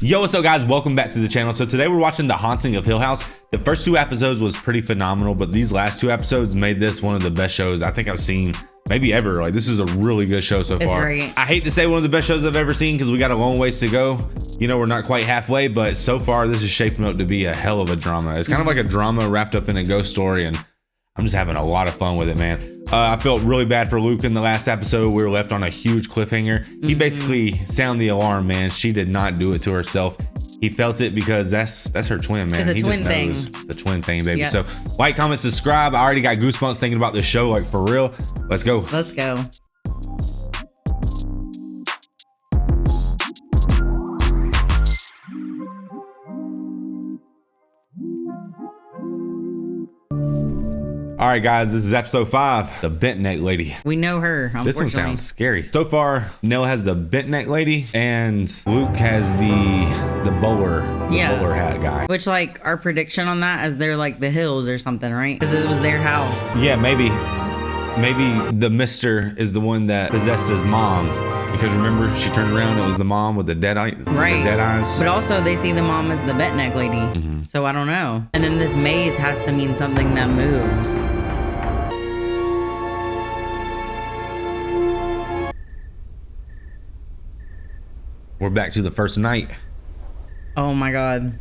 Yo, what's up guys? Welcome back to the channel. So today we're watching The Haunting of Hill House. The first 2 episodes was pretty phenomenal, but these last 2 episodes made this one of the best shows I think I've seen maybe ever. Like, this is a really good show so far. Great. I hate to say one of the best shows I've ever seen because we got a long ways to go. You know, we're not quite halfway, but so far this is shaping up to be a hell of a drama. It's kind of like a drama wrapped up in a ghost story, and I'm just having a lot of fun with it, man. I felt really bad for Luke in the last episode. We were left on a huge cliffhanger. He basically sounded the alarm, man. She did not do it to herself. He felt it because that's her twin, man. It's a he twin just knows thing. the twin thing, baby. Yeah. So like, comment, subscribe. I already got goosebumps thinking about this show, like for real. Let's go. Let's go. All right, guys, this is episode 5, the bent neck lady. We know her, unfortunately. This one sounds scary. So far, Nell has the bent neck lady, and Luke has the bowler hat guy. Which, like, our prediction on that is they're like the hills or something, right? Because it was their house. Yeah, maybe the mister is the one that possessed his mom. Because remember, she turned around, it was the mom with the dead eye, Right. the dead eyes. But also, they see the mom as the bent neck lady. So I don't know. And then this maze has to mean something that moves. We're back to the first night. Oh my God.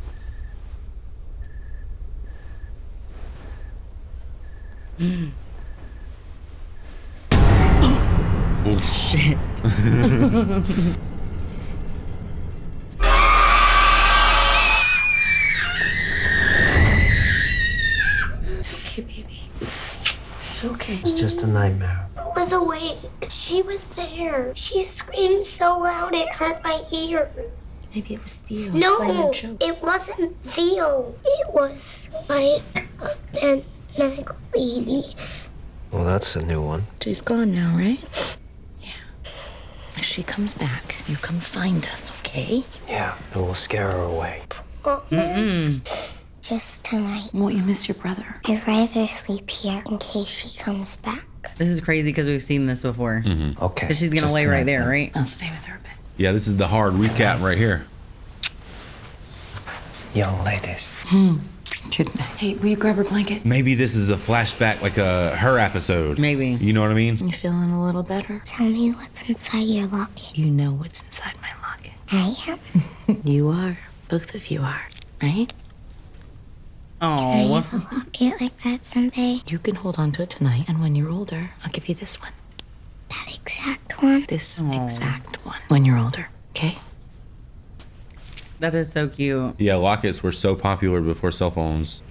Oh Shit. Okay, baby. It's okay. It's just a nightmare. I was awake. She was there. She screamed so loud it hurt my ears. Maybe it was Theo. No, playing a joke. it wasn't Theo. It was like a bent neck lady. Well, that's a new one. She's gone now, right? Yeah. If she comes back, you come find us, okay? Yeah, and we'll scare her away. Just tonight. Won't you miss your brother? I'd rather sleep here in case she comes back. This is crazy because we've seen this before. Okay. Because she's going to just lay right tonight, there, then. right? I'll stay with her a bit. Yeah, this is the hard recap right here. Young ladies. Good night. Hey, will you grab her blanket? Maybe this is a flashback, like a her episode. Maybe. You know what I mean? You feeling a little better? Tell me what's inside your locket. You know what's inside my locket. I am. You are. Both of you are. Right? I Oh. have a locket like that someday. You can hold on to it tonight, and when you're older, I'll give you this one. That exact one. This exact one. When you're older, okay? That is so cute. Yeah, lockets were so popular before cell phones.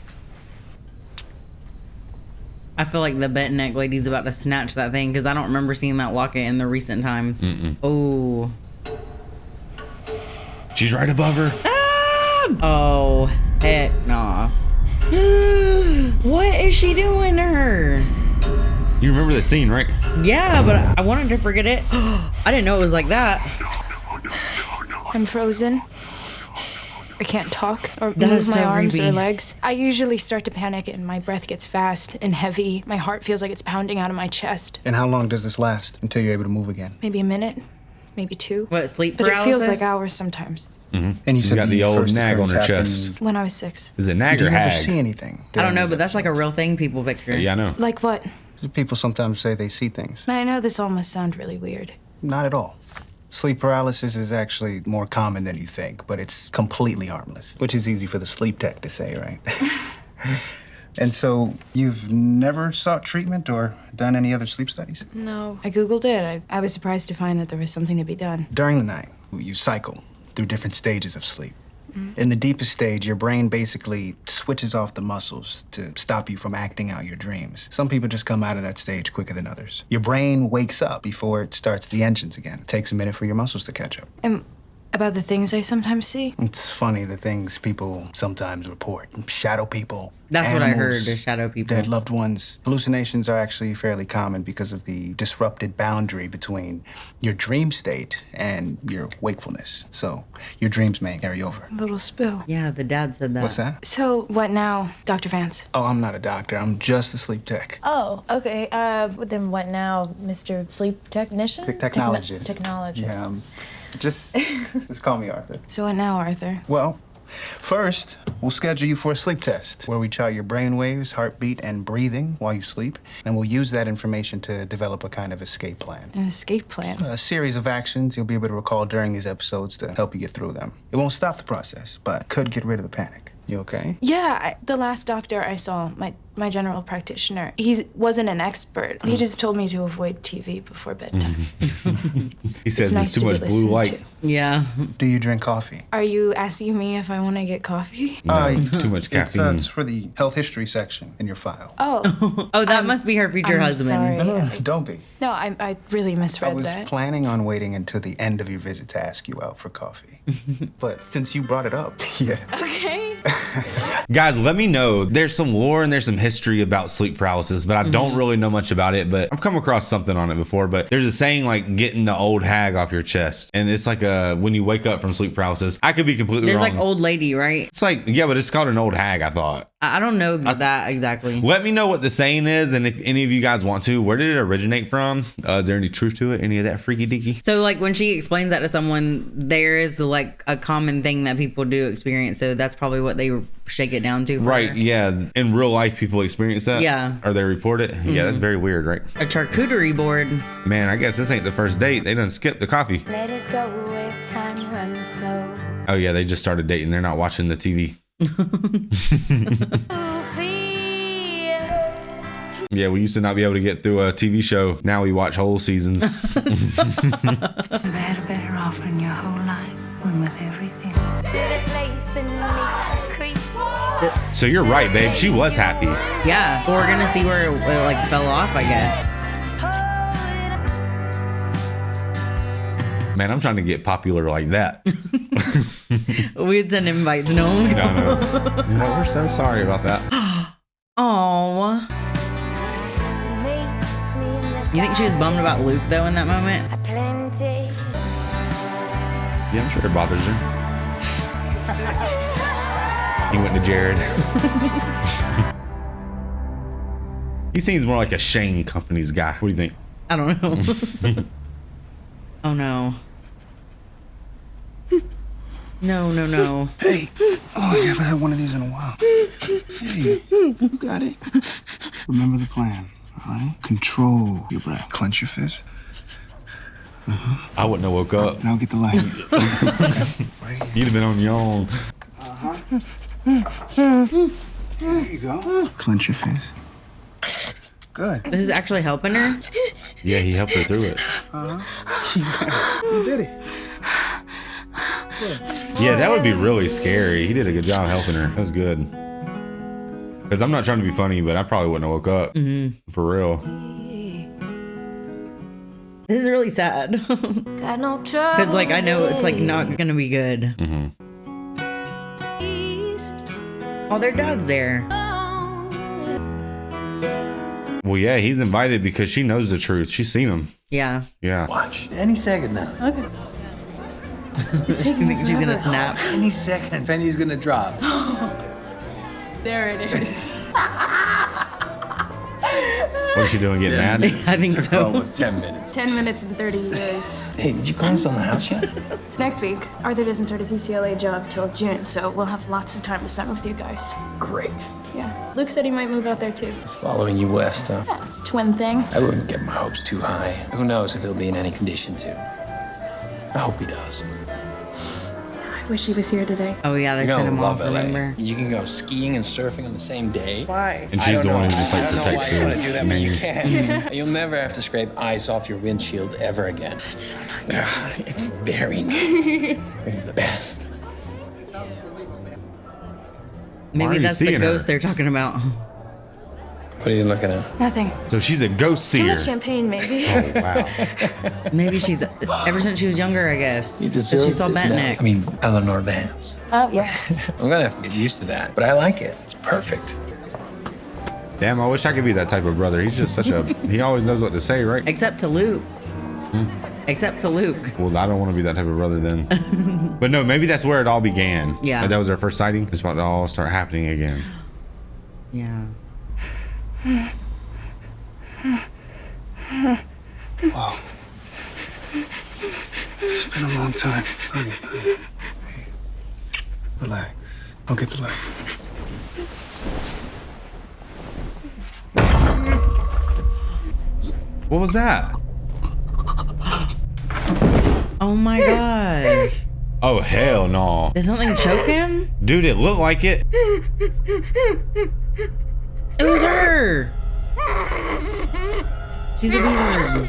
I feel like the bent neck lady's about to snatch that thing because I don't remember seeing that locket in the recent times. Oh. She's right above her. Oh, heck nah. What is she doing to her? You remember the scene, right? Yeah, but I wanted to forget it. I didn't know it was like that. I'm frozen. I can't talk or That move is my so arms creepy. or legs. I usually start to panic and my breath gets fast and heavy. My heart feels like it's pounding out of my chest. And how long does this last until you're able to move again? Maybe a minute, maybe 2. What, sleep But paralysis? it feels like hours sometimes. And you She's said got the old first nag on occurrence her happened- chest. When I was 6. Is it nag Do or you ever hag? see anything? I don't know, during but that's these like a real thing people picture. Yeah, I know. Like what? episodes? People sometimes say they see things. I know this all must sound really weird. Not at all. Sleep paralysis is actually more common than you think, but it's completely harmless, which is easy for the sleep tech to say, right? And so you've never sought treatment or done any other sleep studies? No. I Googled it. I was surprised to find that there was something to be done. During the night, you cycle through different stages of sleep. In the deepest stage, your brain basically switches off the muscles to stop you from acting out your dreams. Some people just come out of that stage quicker than others. Your brain wakes up before it starts the engines again. It takes a minute for your muscles to catch up. And about the things I sometimes see. It's funny the things people sometimes report. Shadow people. That's what I heard, animals, the shadow people. Dead loved ones. Hallucinations are actually fairly common because of the disrupted boundary between your dream state and your wakefulness. So your dreams may carry over. A little spill. Yeah, the dad said that. What's that? So, what now, Dr. Vance? Oh, I'm not a doctor. I'm just a sleep tech. Oh, okay. Then what now, Mr. Sleep Technician? Technologist. Technologist. Yeah, Just call me Arthur. So what now, Arthur? Well, first, we'll schedule you for a sleep test where we chart your brain waves, heartbeat, and breathing while you sleep. And we'll use that information to develop a kind of escape plan. An escape plan? A series of actions you'll be able to recall during these episodes to help you get through them. It won't stop the process, but could get rid of the panic. You okay? Yeah, the last doctor I saw, my general practitioner, he wasn't an expert. He just told me to avoid TV before bedtime. He says nice it's too to be much blue listened light. to. Yeah. Do you drink coffee? Are you asking me if I want to get coffee? No, too much caffeine. It's for the health history section in your file. Oh. Oh, that must be her future I'm husband. sorry. No, don't be. No, I really I misread was that. planning on waiting until the end of your visit to ask you out for coffee. But since you brought it up, yeah. Okay. Guys, let me know. There's some lore and there's some history about sleep paralysis, but I don't really know much about it. But I've come across something on it before. But there's a saying like getting the old hag off your chest. And it's like when you wake up from sleep paralysis. I could be completely There's wrong. like old lady, right? It's like, yeah, but it's called an old hag, I thought. I don't know that exactly. Let me know what the saying is, and if any of you guys want to, where did it originate from? Is there any truth to it? Any of that freaky deaky? So like when she explains that to someone, there is like a common thing that people do experience. So that's probably what they shake it down to. Right, yeah. In real life, people experience that? Yeah. Or they report it? Yeah, that's very weird, right? A charcuterie board. Man, I guess this ain't the first date. They done skipped the coffee. Let us go where time runs slow. Oh, yeah, they just started dating. They're not watching the TV. Yeah, we used to not be able to get through a TV show. Now we watch whole seasons. You've had a better offer in your whole life, one with everything. To the place beneath the creek. So you're right, babe. She was happy. Yeah. We're gonna see where it like fell off, I guess. Man, I'm trying to get popular like that. We'd send invites. No. No, we're so sorry about that. Oh. You think she was bummed about Luke though in that moment? Yeah, I'm sure it bothers her. He went to Jared. He seems more like a Shane Company's guy. What do you think? I don't know. Oh no. No. Hey. Oh, you haven't had one of these in a while. Hey, you got it. Remember the plan, all right? Control your breath. Clench your fist. I wouldn't have woke up. Now get the light. You'd have been on your own. There you go. Clench your fist. Good. This is actually helping her? Yeah, he helped her through it. You did it. Yeah, that would be really scary. He did a good job helping her. That was good. Because I'm not trying to be funny, but I probably wouldn't have woke up. For real. This is really sad. Because like I know it's like not gonna be good. Oh, their dad's there. Well, yeah, he's invited because she knows the truth. She's seen him. Yeah. Yeah. Watch. Any second now. Okay. She's gonna snap. Any second. Penny's gonna drop. There it is. What's she doing? Getting mad? I think Took so. almost 10 minutes. 10 minutes and 30 years. Hey, did you close on the house yet? Next week, Arthur doesn't start his UCLA job till June, so we'll have lots of time to spend with you guys. Great. Yeah. Luke said he might move out there too. He's following you west, huh? Yeah, it's a twin thing. I wouldn't get my hopes too high. Who knows if he'll be in any condition to. I hope he does. I wish he was here today. Oh yeah, they You're sent gonna him love off, LA. remember? You can go skiing and surfing on the same day. Why? And she's the one who just like I don't know protects why you want to do his that, but you name. can. You'll never have to scrape ice off your windshield ever again. That's so nice. It's very nice. It's the best. Why are Maybe you that's the seeing ghost her? they're talking about. What are you looking at? Nothing. So she's a ghost Too seer. much champagne, maybe. Oh, wow. Maybe she's ever since she was younger, I guess. You 'Cause deserve she saw this Bent now. Neck. I mean, Eleanor Vance. Oh, yeah. I'm gonna have to get used to that, but I like it. It's perfect. Damn, I wish I could be that type of brother. He's just such a, he always knows what to say, right? Except to Luke. Except to Luke. Well, I don't want to be that type of brother then. But no, maybe that's where it all began. Yeah. Like, that was our first sighting. It's about to all start happening again. Yeah. Whoa. It's been a long time. Honey. Hey, relax. I'll get the light. What was that? Oh my gosh. Oh, hell no. Did something choke him? Dude, it looked like it. It was her. She's a beaver.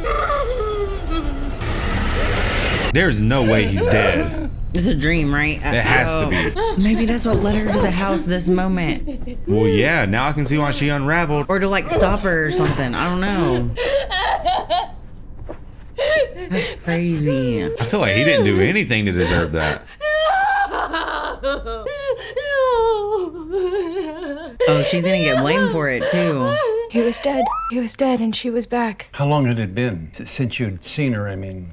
There's no way he's dead. It's a dream, right? It has to be. Maybe that's what led her to the house this moment. Well, yeah, now I can see why she unraveled. Or to like stop her or something. I don't know. That's crazy. I feel like he didn't do anything to deserve that. Oh, she's gonna get blamed for it too. He was dead. He was dead, and she was back. How long had it been since you'd seen her? I mean,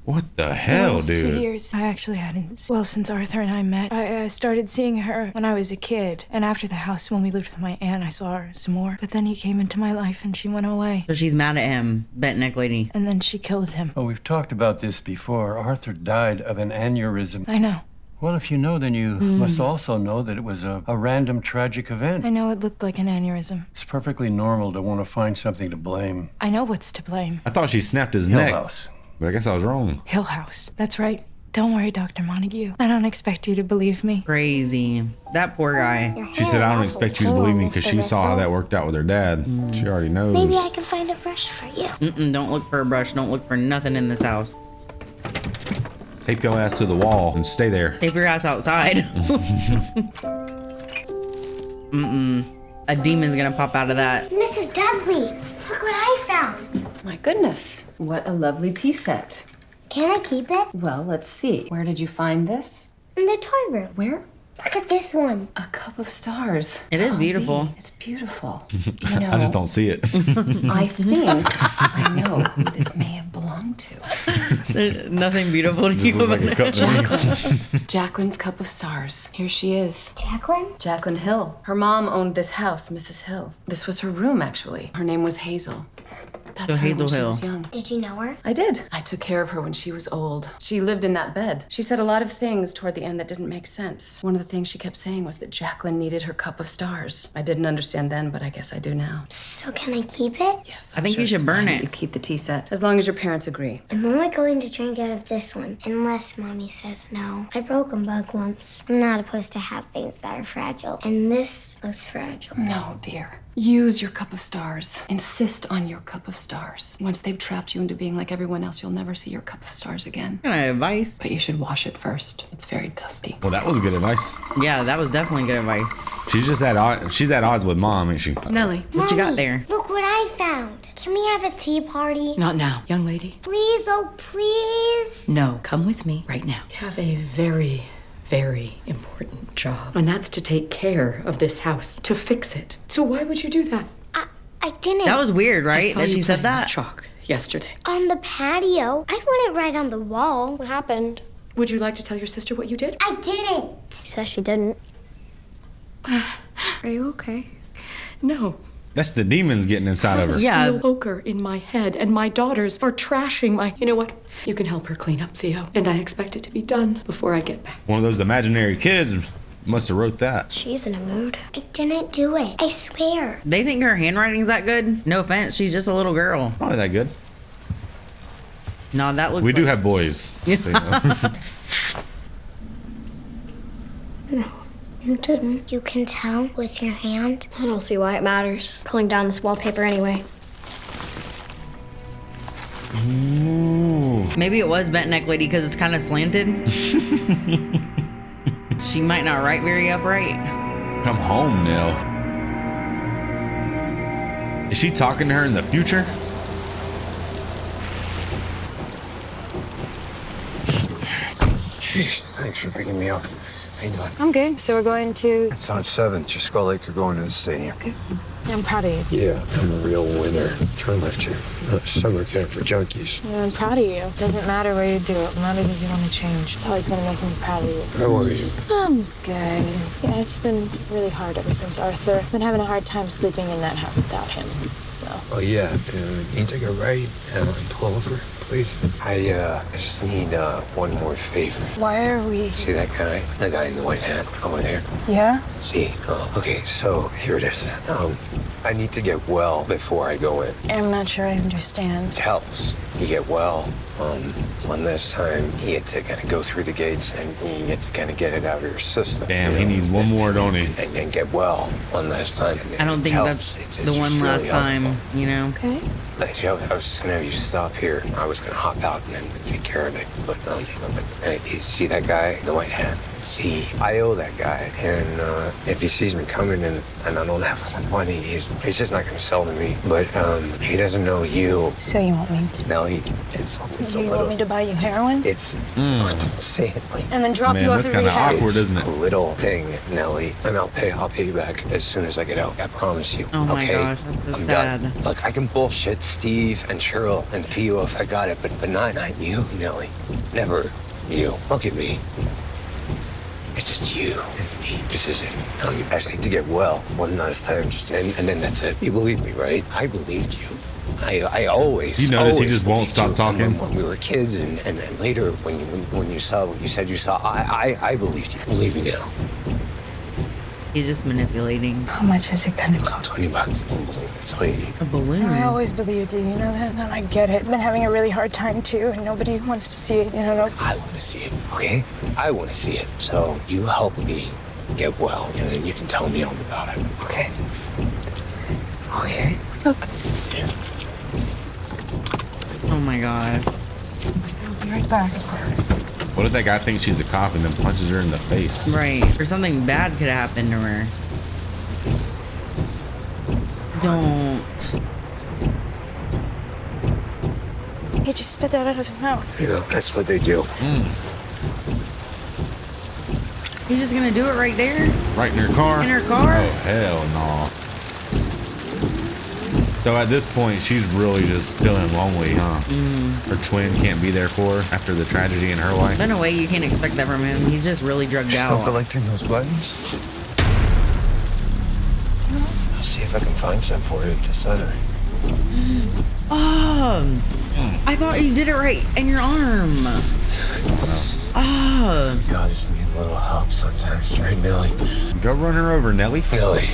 What the hell, Almost 2 dude? years. I actually hadn't. Well, since Arthur and I met, I started seeing her when I was a kid. And after the house, when we lived with my aunt, I saw her some more. But then he came into my life and she went away. So she's mad at him, bent neck lady. And then she killed him. oh, we've talked about this before. Arthur died of an aneurysm. I know. Well, if you know, then you must also know that it was a random tragic event. I know it looked like an aneurysm. It's perfectly normal to want to find something to blame. I know what's to blame. I thought she snapped his Hill neck. House. But I guess I was wrong. Hill House. That's right. Don't worry, Dr. Montague. I don't expect you to believe me. Crazy. That poor guy. She said, I don't expect you to believe me because she saw how that worked out with her dad. She already knows. Maybe I can find a brush for you. Don't look for a brush. Don't look for nothing in this house. Tape your ass to the wall and stay there. Tape your ass outside. A demon's gonna pop out of that. Mrs. Dudley, look what I found. My goodness, what a lovely tea set. Can I keep it? Well, let's see. Where did you find this? In the toy room. Where? Look at this one. A cup of stars. It is beautiful. It's beautiful. You know, I just don't see it. I think I know who this may have belonged to. Nothing beautiful to you about it. Jacqueline. Jacqueline's cup of stars. Here she is. Jacqueline? Jacqueline Hill. Her mom owned this house, Mrs. Hill. This was her room, actually. Her name was Hazel. That's So her Hazel when she Hill. was young. Did you know her? I did. I took care of her when she was old. She lived in that bed. She said a lot of things toward the end that didn't make sense. One of the things she kept saying was that Jacqueline needed her cup of stars. I didn't understand then, but I guess I do now. So can I keep it? Yes, I think you should burn it. You keep the tea set, as long as your parents agree. I'm only going to drink out of this one, unless Mommy says no. I broke a mug once. I'm not supposed to have things that are fragile, and this looks fragile. No, dear. Use your cup of stars. Insist on your cup of stars. Once they've trapped you into being like everyone else, you'll never see your cup of stars again. What kind of advice? But you should wash it first. It's very dusty. Well, that was good advice. Yeah, that was definitely good advice. She's just at odds. She's at odds with mom, ain't she? Nellie. What you got Mommy, there? Look what I found. Can we have a tea party? Not now, young lady. Please, oh please. No, come with me right now. You have a very, very important job. And that's to take care of this house, to fix it. So why would you do that? I didn't. That was weird, I right? saw That you she said playing with that. chalk yesterday. On the patio. I wouldn't write on the wall. What happened? Would you like to tell your sister what you did? I didn't. She says she didn't. Are you okay? No. That's the demons getting inside of her. Yeah. Steel poker in my head, and my daughters are trashing my... You know what? You can help her clean up, Theo. And I expect it to be done before I get back. One of those imaginary kids must have wrote that. She's in a mood. I didn't do it. I swear. They think her handwriting's that good? No offense, she's just a little girl. Probably that good. No, that looks We do like- have boys. So, you know. You didn't. You can tell with your hand. I don't see why it matters. Pulling down this wallpaper anyway. Ooh. Maybe it was bent neck lady because it's kind of slanted. She might not write very upright. Come home, Nell. Is she talking to her in the future? Jeez, thanks for picking me up. How you doing? I'm good. So we're going to... It's on 7th. Your Skull Lake are going to the stadium. Okay. I'm proud of you. Yeah, I'm a real winner. Turn left here. Summer camp for junkies. Yeah, I'm proud of you. Doesn't matter where you do it. What matters is you want to change. It's always going to make me proud of you. How are you? I'm good. Yeah, it's been really hard ever since Arthur. Been having a hard time sleeping in that house without him. So... Oh, yeah. He took a right and Clover. please? I just need one more favor. Why are we? See that guy? The guy in the white hat over there? Yeah? See? Okay, so here it is. I need to get well before I go in. I'm not sure I understand. It helps. You get well. One last time, you get to kind of go through the gates and you get to kind of get it out of your system. Damn, he needs one more, don't he? And get well one last time. I don't think that's the one last time, you know? Okay. Like, I was just gonna have you stop here. I was gonna hop out and then take care of it. But you see that guy in the white hat? See, I owe that guy. And if he sees me coming and I don't have money, he's just not gonna sell to me. But he doesn't know you. So you want me to? No, it's Do a you little. want me to buy you heroin? It's don't say it like. And then drop Man, you off that's at kinda rehab? awkward, isn't it? A little thing, Nellie, and I'll pay you back as soon as I get out. I promise you. Oh my okay? gosh, that's so I'm sad. done. Look, I can bullshit Steve and Cheryl and Theo if I got it, but not you, Nellie. Never you. Look at me. It's just you and me. This is it. I just need to get well one last time, and then that's it. You believe me, right? I believed you. I always. You notice he always just won't believed stop you. talking? When we were kids, and later when you saw what you said you saw, I believed you. Believe me now. He's just manipulating. How much is it gonna cost? $20. Won't believe it. It's waiting. A balloon. I always believed you, you know that? And I get it. I've been having a really hard time too, and nobody wants to see it, you know? I want to see it, okay? I want to see it. So you help me get well, and then you can tell me all about it, okay? Okay. Look, Oh my god. I'll be right back. What if that guy thinks she's a cop and then punches her in the face? Right. Or something bad could have happened to her. Don't. He just spit that out of his mouth. Yeah, that's what they do. He's just gonna do it right there? Right in her car? In her car? Oh, hell no. So at this point, she's really just feeling lonely, huh? Her twin can't be there for her after the tragedy in her life. In a way, you can't expect that from him. He's just really drugged Still out. collecting those buttons? I'll see if I can find some for you at the center. I thought you did it right in your arm. You all just need a little help sometimes, right, Nellie? Go run her over, Nellie. Nellie.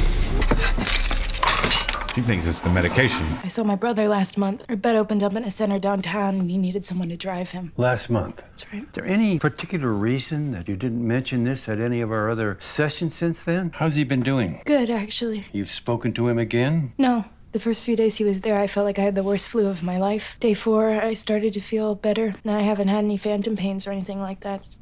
She thinks it's the medication. I saw my brother last month. Our bed opened up in a center downtown, and he needed someone to drive him. Last month. That's right. Is there any particular reason that you didn't mention this at any of our other sessions since then? How's he been doing? Good, actually. You've spoken to him again? No. The first few days he was there, I felt like I had the worst flu of my life. Day 4, I started to feel better. Now I haven't had any phantom pains or anything like that.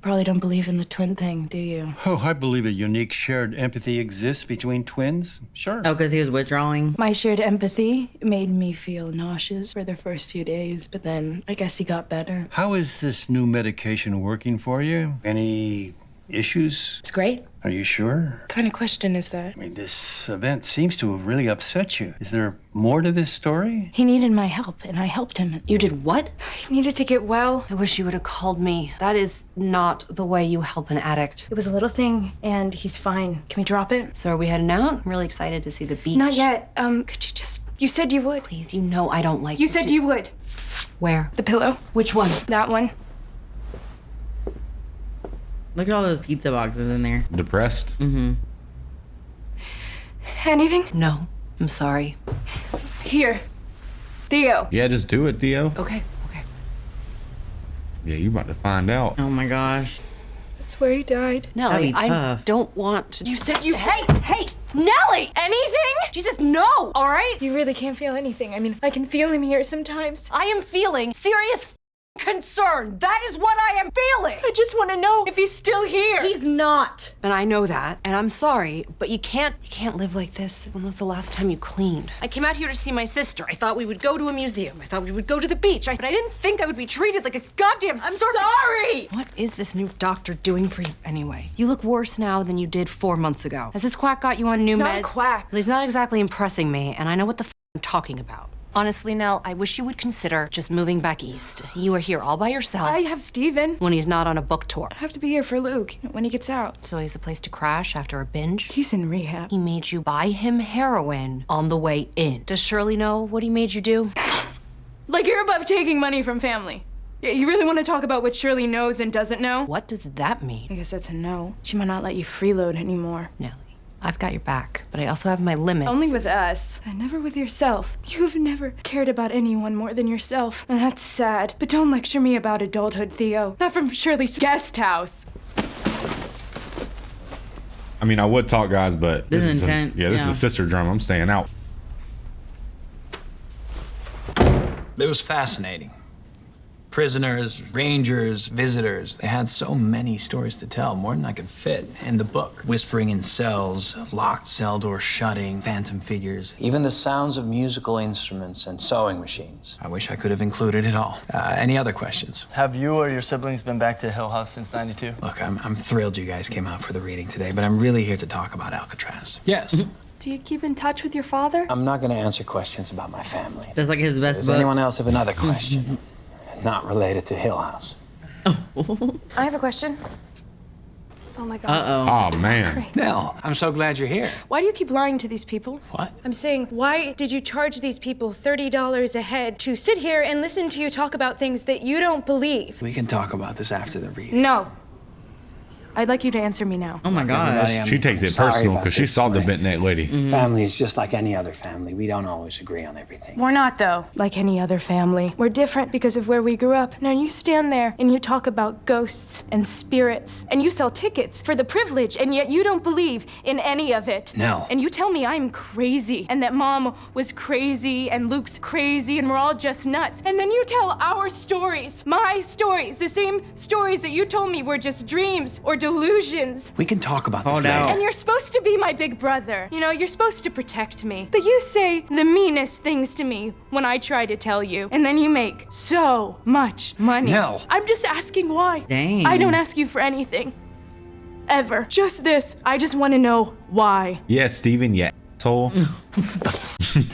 Probably don't believe in the twin thing, do you? Oh, I believe a unique shared empathy exists between twins. Sure. Oh, because he was withdrawing? My shared empathy made me feel nauseous for the first few days, but then I guess he got better. How is this new medication working for you? Any issues? It's great. Are you sure? What kind of question is that? I mean, this event seems to have really upset you. Is there more to this story? He needed my help, and I helped him. You did what? He needed to get well. I wish you would have called me. That is not the way you help an addict. It was a little thing, and he's fine. Can we drop it? So are we heading out? I'm really excited to see the beach. Not yet. Could you just... You said you would. Please, you know I don't like You said you would. Where? The pillow. Which one? That one. Look at all those pizza boxes in there. Depressed? Anything? No, I'm sorry. Here. Theo. Yeah, just do it, Theo. Okay. Yeah, you about to find out. Oh my gosh. That's where he died. Nellie, That'd be I tough. don't want to. You said you... Hey, Nellie! Anything? Jesus, no, all right? You really can't feel anything. I mean, I can feel him here sometimes. I am feeling serious concern. That is what I am feeling. I just want to know if he's still here. He's not. And I know that, and I'm sorry, but you can't live like this. When was the last time you cleaned? I came out here to see my sister. I thought we would go to a museum. I thought we would go to the beach. But I didn't think I would be treated like a goddamn I'm sorry! What is this new doctor doing for you anyway? You look worse now than you did 4 months ago. Has this quack got you on new It's meds? not a quack. Well, he's not exactly impressing me, and I know what the I'm talking about. Honestly, Nell, I wish you would consider just moving back east. You are here all by yourself. I have Steven. When he's not on a book tour. I have to be here for Luke when he gets out. So he's a place to crash after a binge? He's in rehab. He made you buy him heroin on the way in. Does Shirley know what he made you do? Like you're above taking money from family. You really want to talk about what Shirley knows and doesn't know? What does that mean? I guess that's a no. She might not let you freeload anymore. Nellie, I've got your back, but I also have my limits. Only with us, and never with yourself. You've never cared about anyone more than yourself, and that's sad. But don't lecture me about adulthood, Theo. Not from Shirley's guest house. I mean, I would talk, guys, but This is intense. this is a sister drama. I'm staying out. It was fascinating. Prisoners, rangers, visitors. They had so many stories to tell, more than I could fit in the book. Whispering in cells, locked cell doors shutting, phantom figures. Even the sounds of musical instruments and sewing machines. I wish I could have included it all. Any other questions? Have you or your siblings been back to Hill House since '92? Look, I'm thrilled you guys came out for the reading today, but I'm really here to talk about Alcatraz. Yes. Do you keep in touch with your father? I'm not going to answer questions about my family. That's like his best Does book. anyone else have another question? Not related to Hill House. I have a question. Oh my God. Oh, man. Nell, I'm so glad you're here. Why do you keep lying to these people? What? I'm saying, why did you charge these people $30 a head to sit here and listen to you talk about things that you don't believe? We can talk about this after the reading. No. I'd like you to answer me now. Oh my Everybody, God. I'm She takes it sorry personal about because she this, saw the but bent neck lady. Family is just like any other family. We don't always agree on everything. We're not, though, like any other family. We're different because of where we grew up. Now, you stand there and you talk about ghosts and spirits, and you sell tickets for the privilege, and yet you don't believe in any of it. No. And you tell me I'm crazy, and that Mom was crazy, and Luke's crazy, and we're all just nuts. And then you tell our stories, my stories, the same stories that you told me were just dreams or delusions. We can talk about this Hold later. out. And you're supposed to be my big brother. You know, you're supposed to protect me. But you say the meanest things to me when I try to tell you. And then you make so much money. No. I'm just asking why. Dang. I don't ask you for anything. Ever. Just this. I just want to know why. Yes, Steven, yeah. Asshole.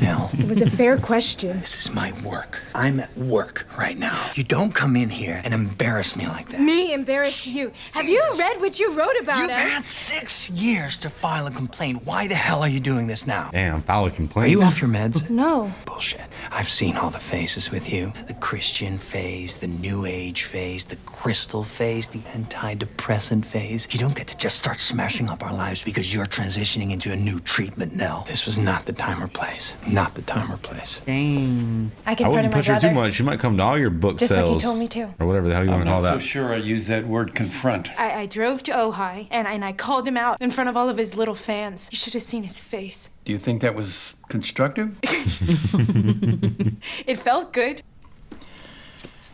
Nell, It was a fair question. this is my work. I'm at work right now. You don't come in here and embarrass me like that. Me embarrass you. Have you read what you wrote about You've us? had 6 years to file a complaint. Why the hell are you doing this now? Damn, file a Are complaint. you off your meds? No. Bullshit. I've seen all the phases with you. The Christian phase, the New Age phase, the crystal phase, the antidepressant phase. You don't get to just start smashing up our lives because you're transitioning into a new treatment, Nell. This was not the time or place. Not the time or place. Dang. I I confronted wouldn't my push her brother. too much. She might come to all your book Just like sales. you told me to. Or whatever the hell you want I'm to call not so that. sure I use that word confront. I drove to Ojai and I called him out in front of all of his little fans. You should have seen his face. Do you think that was constructive? It felt good.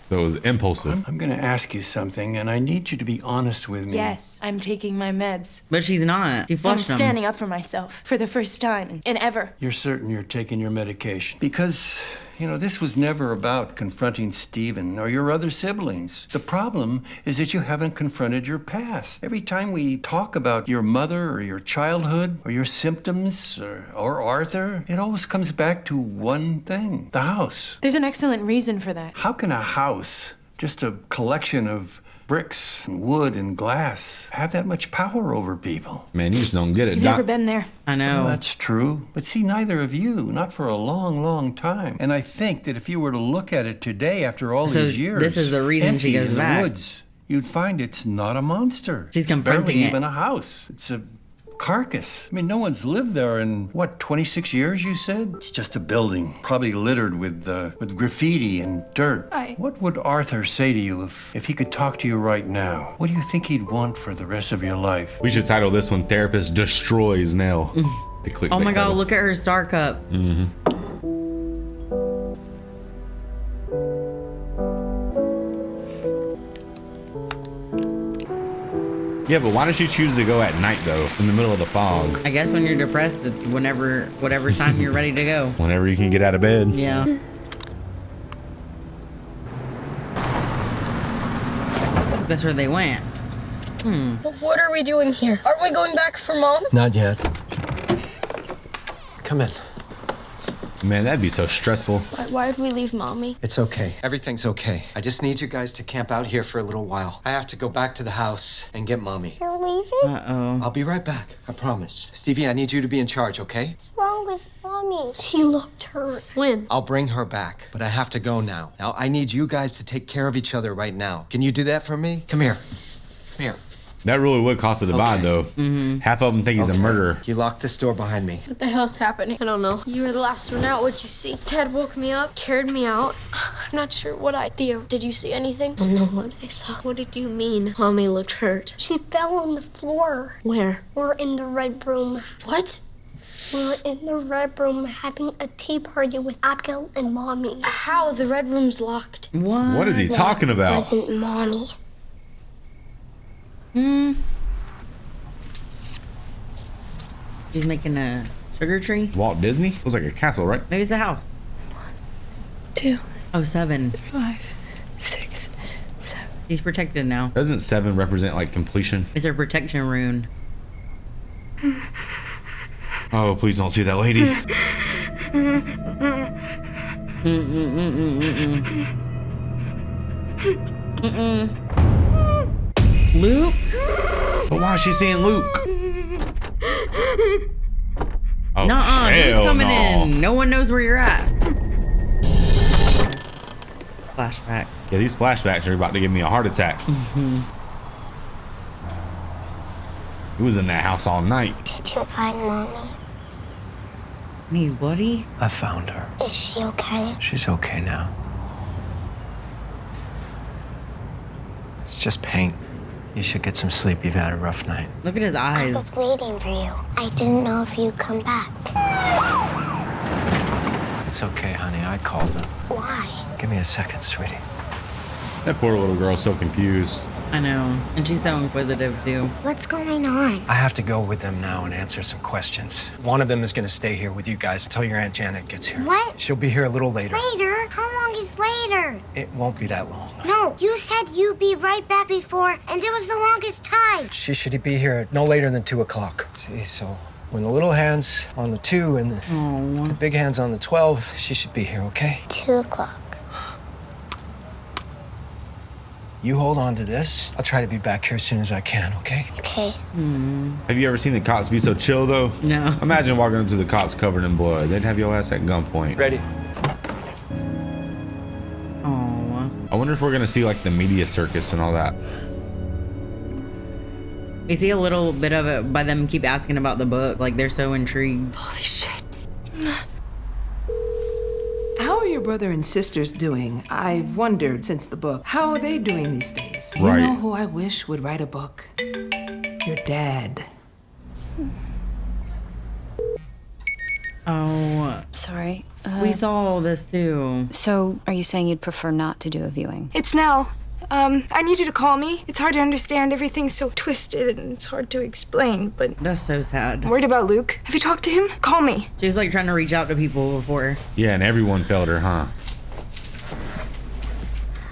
So it was impulsive. I'm going to ask you something, and I need you to be honest with me. Yes, I'm taking my meds. But she's not. She I'm flushed them. standing up for myself for the first time in ever. You're certain you're taking your medication? Because, you know, this was never about confronting Stephen or your other siblings. The problem is that you haven't confronted your past. Every time we talk about your mother or your childhood or your symptoms or Arthur, it always comes back to one thing: the house. There's an excellent reason for that. How can a house, just a collection of bricks and wood and glass, have that much power over people? Man, you just don't get it. You've never been there. I know. Well, that's true. But see, neither of you, not for a long, long time. And I think that if you were to look at it today after all So these years, this is the reason she empty goes in the back. woods, you'd find it's not a monster. She's It's confronting barely it. even a house. It's a carcass. I mean, no one's lived there in, what, 26 years, you said? It's just a building, probably littered with graffiti and dirt. What would Arthur say to you if he could talk to you right now? What do you think he'd want for the rest of your life? We should title this one "Therapist Destroys Nell." The clickbait Oh my God, title. look at her star cup. Mm-hmm. Yeah, but why does she choose to go at night though, in the middle of the fog? I guess when you're depressed, it's whatever time you're ready to go. Whenever you can get out of bed. Yeah. That's where they went. What are we doing here? Aren't we going back for Mom? Not yet. Come in. Man, that'd be so stressful. Why did we leave Mommy? It's okay. Everything's okay. I just need you guys to camp out here for a little while. I have to go back to the house and get Mommy. You're leaving? Uh-oh. I'll be right back. I promise. Stevie, I need you to be in charge, okay? What's wrong with Mommy? She looked hurt. When? I'll bring her back, but I have to go now. Now, I need you guys to take care of each other right now. Can you do that for me? Come here. Come here. That really would cost a divide, though. Half of them think he's a murderer. You locked this door behind me. What the hell's happening? I don't know. You were the last one out. What'd you see? Ted woke me up, carried me out. I'm not sure what I did. Did you see anything? I don't know what I saw. What did you mean? Mommy looked hurt. She fell on the floor. Where? We're in the red room. What? We're in the red room having a tea party with Abigail and Mommy. How? The red room's locked. What is he talking about? Wasn't Mommy. He's making a sugar tree. Walt Disney? It was like a castle, right? Maybe it's the house. 2. Oh, 7. 5, 6, 7. He's protected now. Doesn't 7 represent like completion? It's a protection rune. Oh, please don't see that lady. Luke? But why is she seeing Luke? Oh, Nuh-uh, who's hell coming no. in? No one knows where you're at. Flashback. Yeah, these flashbacks are about to give me a heart attack. He was in that house all night. Did you find Mommy? And he's bloody? I found her. Is she okay? She's okay now. It's just pain. You should get some sleep. You've had a rough night. Look at his I eyes. was waiting for you. I didn't know if you'd come back. It's okay, honey. I called them. Why? Give me a second, sweetie. That poor little girl's so confused. I know. And she's so inquisitive, too. What's going on? I have to go with them now and answer some questions. One of them is going to stay here with you guys until your Aunt Janet gets here. What? She'll be here a little later. Later? How long is later? It won't be that long. No, you said you'd be right back before, and it was the longest time. She should be here no later than 2 o'clock. See, so when the little hand's on the 2 and the big hand's on the 12, she should be here, okay? 2 o'clock. You hold on to this. I'll try to be back here as soon as I can, okay? Okay. Have you ever seen the cops be so chill, though? No. Imagine walking up to the cops covered in blood. They'd have your ass at gunpoint. Ready? Oh. I wonder if we're going to see, like, the media circus and all that. You see a little bit of it by them keep asking about the book. Like, they're so intrigued. Holy shit. How are your brother and sisters doing? I've wondered since the book. How are they doing these days? Right. You know who I wish would write a book? Your dad. Oh. Sorry. We saw all this, too. So, are you saying you'd prefer not to do a viewing? It's Nell. I need you to call me. It's hard to understand. Everything's so twisted and it's hard to explain, but That's so sad. I'm worried about Luke. Have you talked to him? Call me. She was, like, trying to reach out to people before. Yeah, and everyone felt her, huh?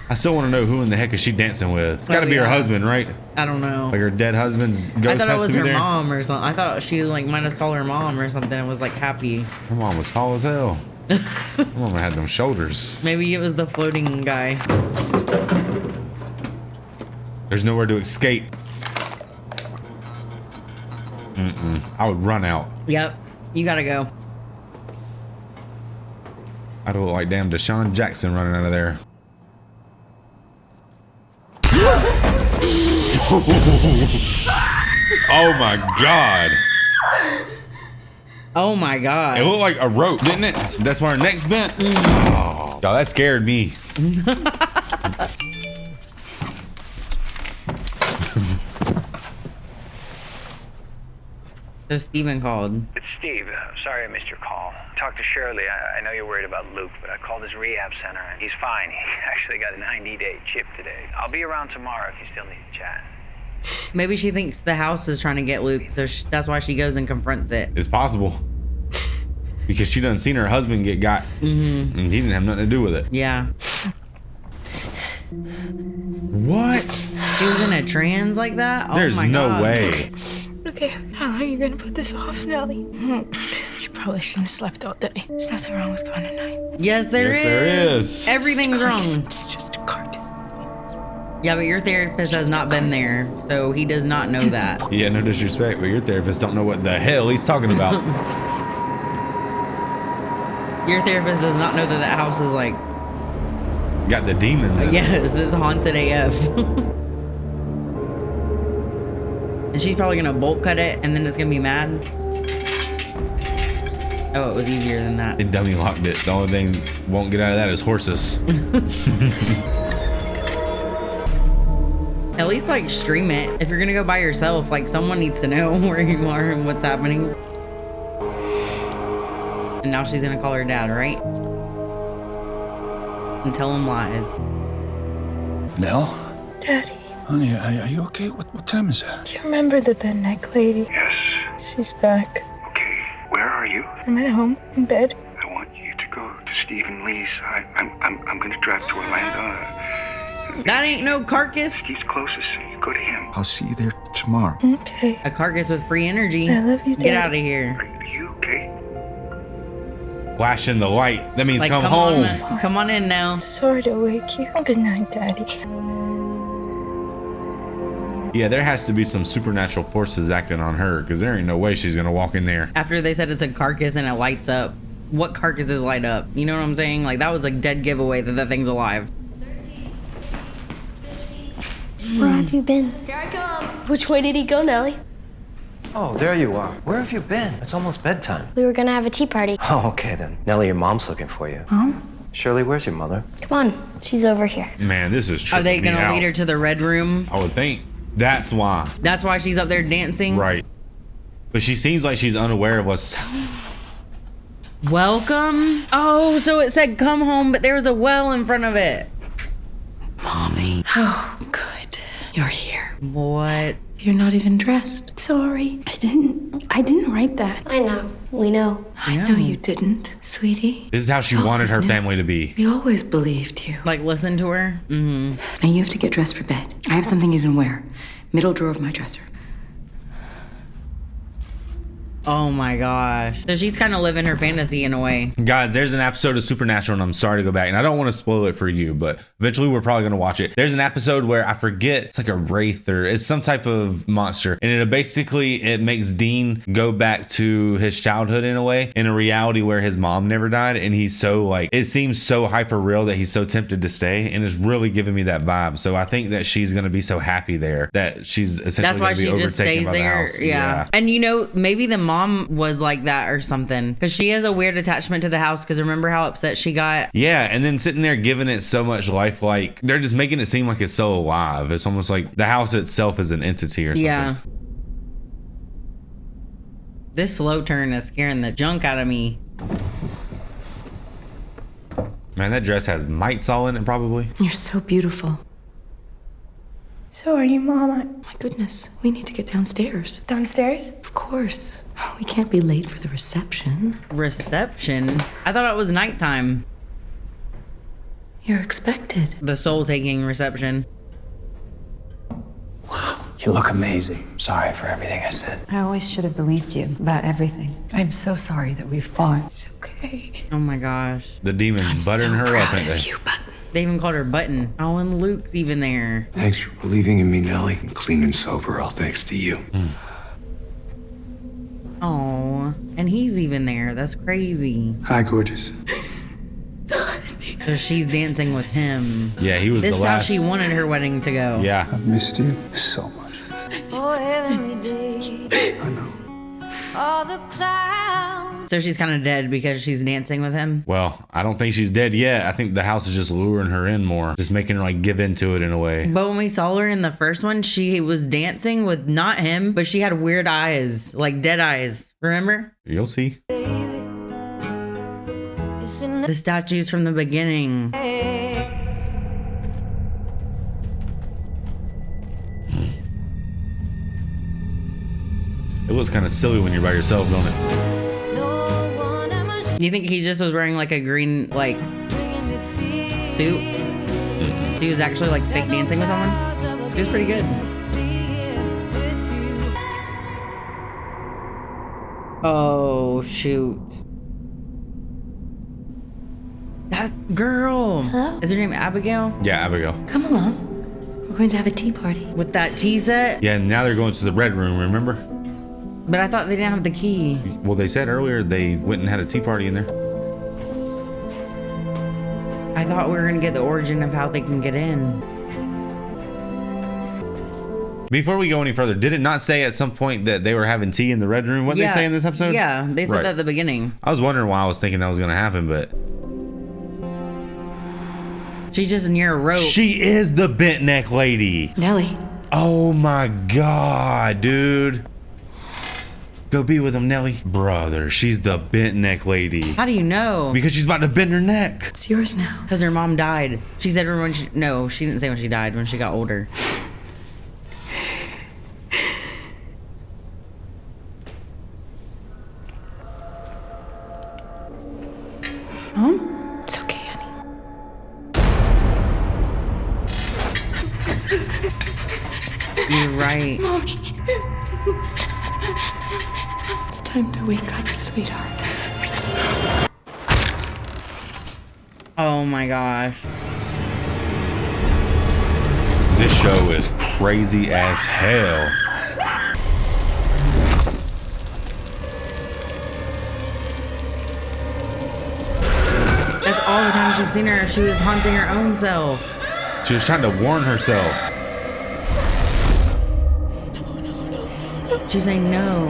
I still want to know who in the heck is she dancing with. It's got to be her husband, right? I don't know. Like her dead husband's ghost I thought it has was to be her there. mom or something. I thought she, like, might have saw her mom or something and was, like, happy. Her mom was tall as hell. Her mom had them shoulders. Maybe it was the floating guy. There's nowhere to escape. I would run out. Yep. You gotta go. I'd look like damn Deshaun Jackson running out of there. Oh my god. Oh my god. It looked like a rope, didn't it? That's where our neck's bent. Oh, y'all, that scared me. So Steven called. It's Steve. Sorry I missed your call. Talked to Shirley. I know you're worried about Luke, but I called his rehab center and he's fine. He actually got a 90-day chip today. I'll be around tomorrow if you still need to chat. Maybe she thinks the house is trying to get Luke, so that's why she goes and confronts it. It's possible. Because she done seen her husband get got. And he didn't have nothing to do with it. Yeah. What? He was in a trance like that? There's oh my no god. way. Okay, how are you gonna put this off, Nellie? You probably shouldn't have slept all day. There's nothing wrong with going at night. Yes, there is. Everything's wrong. It's just a carcass. Yeah, but your therapist has not been there, so he does not know that. Yeah, no disrespect, but your therapist don't know what the hell he's talking about. Your therapist does not know that that house is like... Got the demons in it. Yes, it's haunted AF. And she's probably gonna bolt cut it, and then it's gonna be mad. Oh, it was easier than that. They dummy locked it. The only thing won't get out of that is horses. At least like stream it. If you're gonna go by yourself, like someone needs to know where you are and what's happening. And now she's gonna call her dad, right? And tell him lies. Nell? Daddy, Honey, are you okay? What time is it? do you remember the bed neck lady? Yes. She's back. Where are you? I'm at home, in bed. I want you to go to Stephen Lee's. I'm gonna drive to Orlando. That ain't no carcass. He's closest. You go to him. I'll see you there tomorrow. Okay. A carcass with free energy. I love you, Get Daddy. out of here. Are you okay? Flashing the light. That means Like, come home. Come on in now. Sorry to wake you. Good night, Daddy. Yeah, there has to be some supernatural forces acting on her, because there ain't no way she's gonna walk in there. After they said it's a carcass and it lights up, what carcasses light up? You know what I'm saying? Like that was a dead giveaway that that thing's alive. Where have you been? Here I come. Which way did he go, Nellie? Oh, there you are. Where have you been? It's almost bedtime. We were gonna have a tea party. Oh, okay then. Nellie, your mom's looking for you. Mom? Shirley, where's your mother? Come on, she's over here. Man, this is Are they tripping me gonna out. lead her to the red room? I would think. That's why. That's why she's up there dancing? Right. But she seems like she's unaware of what's... Welcome? Oh, so it said come home, but there was a well in front of it. Mommy. Oh, good. You're here. What? You're not even dressed. Sorry. I didn't write that. I know. We know. I know you didn't, sweetie. This is how she wanted her family to be. We always believed you. Like, listen to her? Mm-hmm. Now you have to get dressed for bed. I have something you can wear. Middle drawer of my dresser. Oh my gosh. So she's kind of living her fantasy in a way. Guys, there's an episode of Supernatural, and I'm sorry to go back, and I don't want to spoil it for you, but eventually we're probably going to watch it. There's an episode where I forget, it's like a wraith or it's some type of monster, and it makes Dean go back to his childhood in a way, in a reality where his mom never died, and he's so like, it seems so hyper real that he's so tempted to stay, and it's really giving me that vibe. So I think that she's going to be so happy there that she's essentially That's why going to be she just overtaken stays by the there. house. Yeah. And you know, maybe the mom was like that or something, because she has a weird attachment to the house, because remember how upset she got? Yeah, and then sitting there giving it so much life, like they're just making it seem like it's so alive. It's almost like the house itself is an entity or something. Yeah. This slow turn is scaring the junk out of me. Man, that dress has mites all in it probably. You're so beautiful. So are you, Mom? My goodness, we need to get downstairs. Downstairs? Of course. We can't be late for the reception. Reception? I thought it was nighttime. You're expected. The soul taking reception. You look amazing. Sorry for everything I said. I always should have believed you about everything. I'm so sorry that we fought. It's okay. Oh my gosh. The demon buttering her up, ain't they? They even called her Button. Oh, and Luke's even there. Thanks for believing in me, Nellie. I'm clean and sober, all thanks to you. Oh, and he's even there. That's crazy. Hi, gorgeous. So she's dancing with him. Yeah, he was This the is how last. she wanted her wedding to go. Yeah. I've missed you so much. I know. All the clouds. So she's kind of dead because she's dancing with him. Well, I don't think she's dead yet. I think the house is just luring her in more, just making her like give into it in a way. But when we saw her in the first one, she was dancing with not him, but she had weird eyes, like dead eyes. Remember? You'll see. The statues from the beginning. It looks kind of silly when you're by yourself, don't it? You think he just was wearing like a green like suit? He was actually like fake dancing with someone? He was pretty good. Oh, shoot. That girl. Hello? Is her name Abigail? Yeah, Abigail. Come along. We're going to have a tea party. With that tea set? Yeah, and now they're going to the red room, remember? But I thought they didn't have the key. Well, they said earlier they went and had a tea party in there. I thought we were going to get the origin of how they can get in. Before we go any further, did it not say at some point that they were having tea in the red room? What did they say in this episode? Yeah, they said Right. that at the beginning. I was wondering why I was thinking that was going to happen, but... She's just near a rope. She is the bent neck lady. Nellie. Oh my God, dude. Go be with him, Nellie. Brother, she's the bent neck lady. How do you know? Because she's about to bend her neck. It's yours now. Because her mom died. She said when she... No, she didn't say when she died. When she got older. Mom? It's okay, honey. You're right. Mommy. It's time to wake up, sweetheart. Oh my gosh. This show is crazy as hell. That's all the time she's seen her. She was haunting her own self. She was trying to warn herself. She's saying no.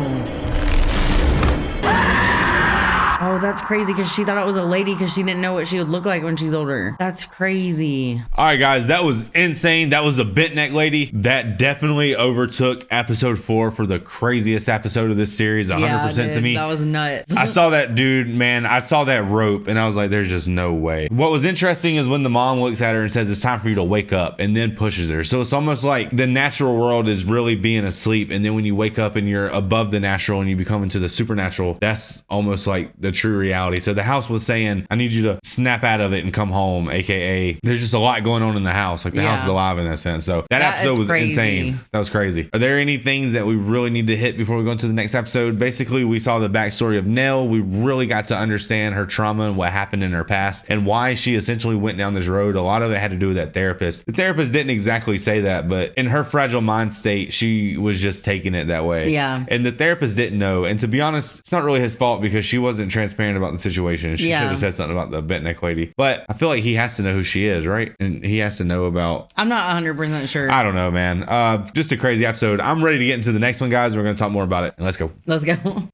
Oh, that's crazy because she thought it was a lady because she didn't know what she would look like when she's older. That's crazy. All right, guys, that was insane. That was a bent neck lady. That definitely overtook episode 4 for the craziest episode of this series, 100% to me. That was nuts. I saw that dude, man. I saw that rope and I was like, there's just no way. What was interesting is when the mom looks at her and says, it's time for you to wake up, and then pushes her. So it's almost like the natural world is really being asleep. And then when you wake up and you're above the natural and you become into the supernatural, that's almost like the true reality. So the house was saying, I need you to snap out of it and come home, aka there's just a lot going on in the house. Like the house is alive in that sense. So that episode was insane. That was crazy. Are there any things that we really need to hit before we go into the next episode? Basically, we saw the backstory of Nell. We really got to understand her trauma and what happened in her past and why she essentially went down this road. A lot of it had to do with that therapist. The therapist didn't exactly say that, but in her fragile mind state, she was just taking it that way. Yeah. And the therapist didn't know. And to be honest, it's not really his fault because she wasn't transparent about the situation. She should have said something about the bent neck lady. But I feel like he has to know who she is, right? And he has to know about... I'm not 100% sure. I don't know, man. Just a crazy episode. I'm ready to get into the next one, guys. We're going to talk more about it. And let's go. Let's go.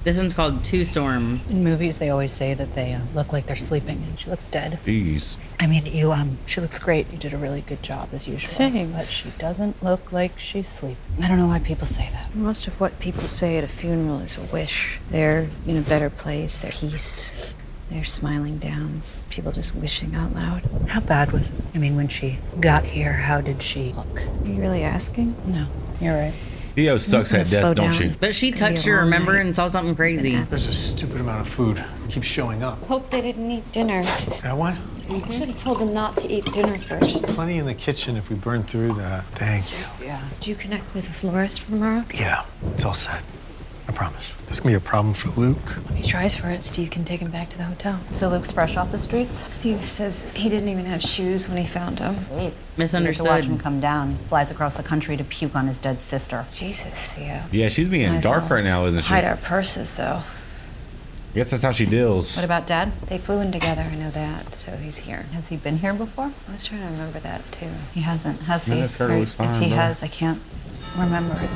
This one's called Two Storms. In movies, they always say that they look like they're sleeping, and she looks dead. Jeez. I mean, she looks great. You did a really good job, as usual. Thanks. But she doesn't look like she's sleeping. I don't know why people say that. Most of what people say at a funeral is a wish. They're in a better place, they're peace, they're smiling downs, people just wishing out loud. How bad was it? I mean, when she got here, how did she look? Are you really asking? No, you're right. P.O. sucks at death, don't she? But she touched her, remember, and saw something crazy. There's a stupid amount of food. It keeps showing up. Hope they didn't eat dinner. That one? I should have told them not to eat dinner first. Plenty in the kitchen if we burn through that. Thank you. Yeah. Did you connect with a florist tomorrow? Yeah, it's all set. I promise. This can be a problem for Luke. If he tries for it, Steve can take him back to the hotel. So Luke's fresh off the streets? Steve says he didn't even have shoes when he found him. Wait. Misunderstood. You have to watch him come down. Flies across the country to puke on his dead sister. Jesus, Theo. Yeah, she's being Might as dark well right now, isn't she? Hide our purses, though. I guess that's how she deals. What about Dad? They flew in together, I know that, so he's here. Has he been here before? I was trying to remember that, too. He hasn't, has Man, he? that skirt Or looks fine, if he bro. has, I can't remember it.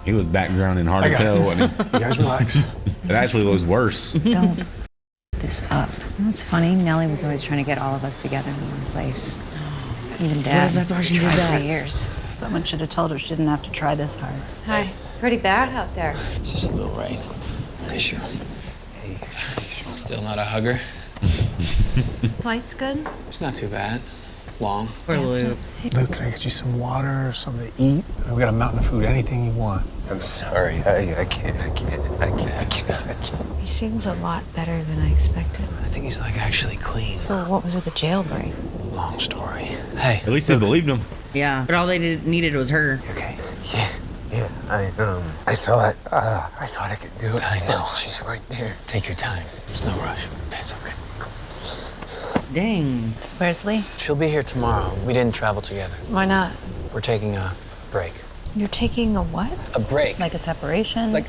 He was backgrounding hard as hell, wasn't he? You guys relax. It actually looks worse. Don't this up. You know, it's funny, Nellie was always trying to get all of us together in one place. Even Dad. That's why she did tried that. for years. Someone should have told her she didn't have to try this hard. Hi. Pretty bad out there. It's just a little rain. Hey, sure. Hey, still not a hugger? Flight's good? It's not too bad. Long. Poor Luke. Luke, can I get you some water or something to eat? We got a mountain of food, anything you want. I'm sorry. I can't. He seems a lot better than I expected. I think he's like actually clean. Well, what was at the jailbreak? Long story. Hey. At least they believed him. Yeah, but all they needed was her. Okay. Yeah, I thought I could do it. I know. She's right there. Take your time. There's no rush. It's okay. Dang. Where's Lee? She'll be here tomorrow. We didn't travel together. Why not? We're taking a break. You're taking a what? A break. Like a separation? Like,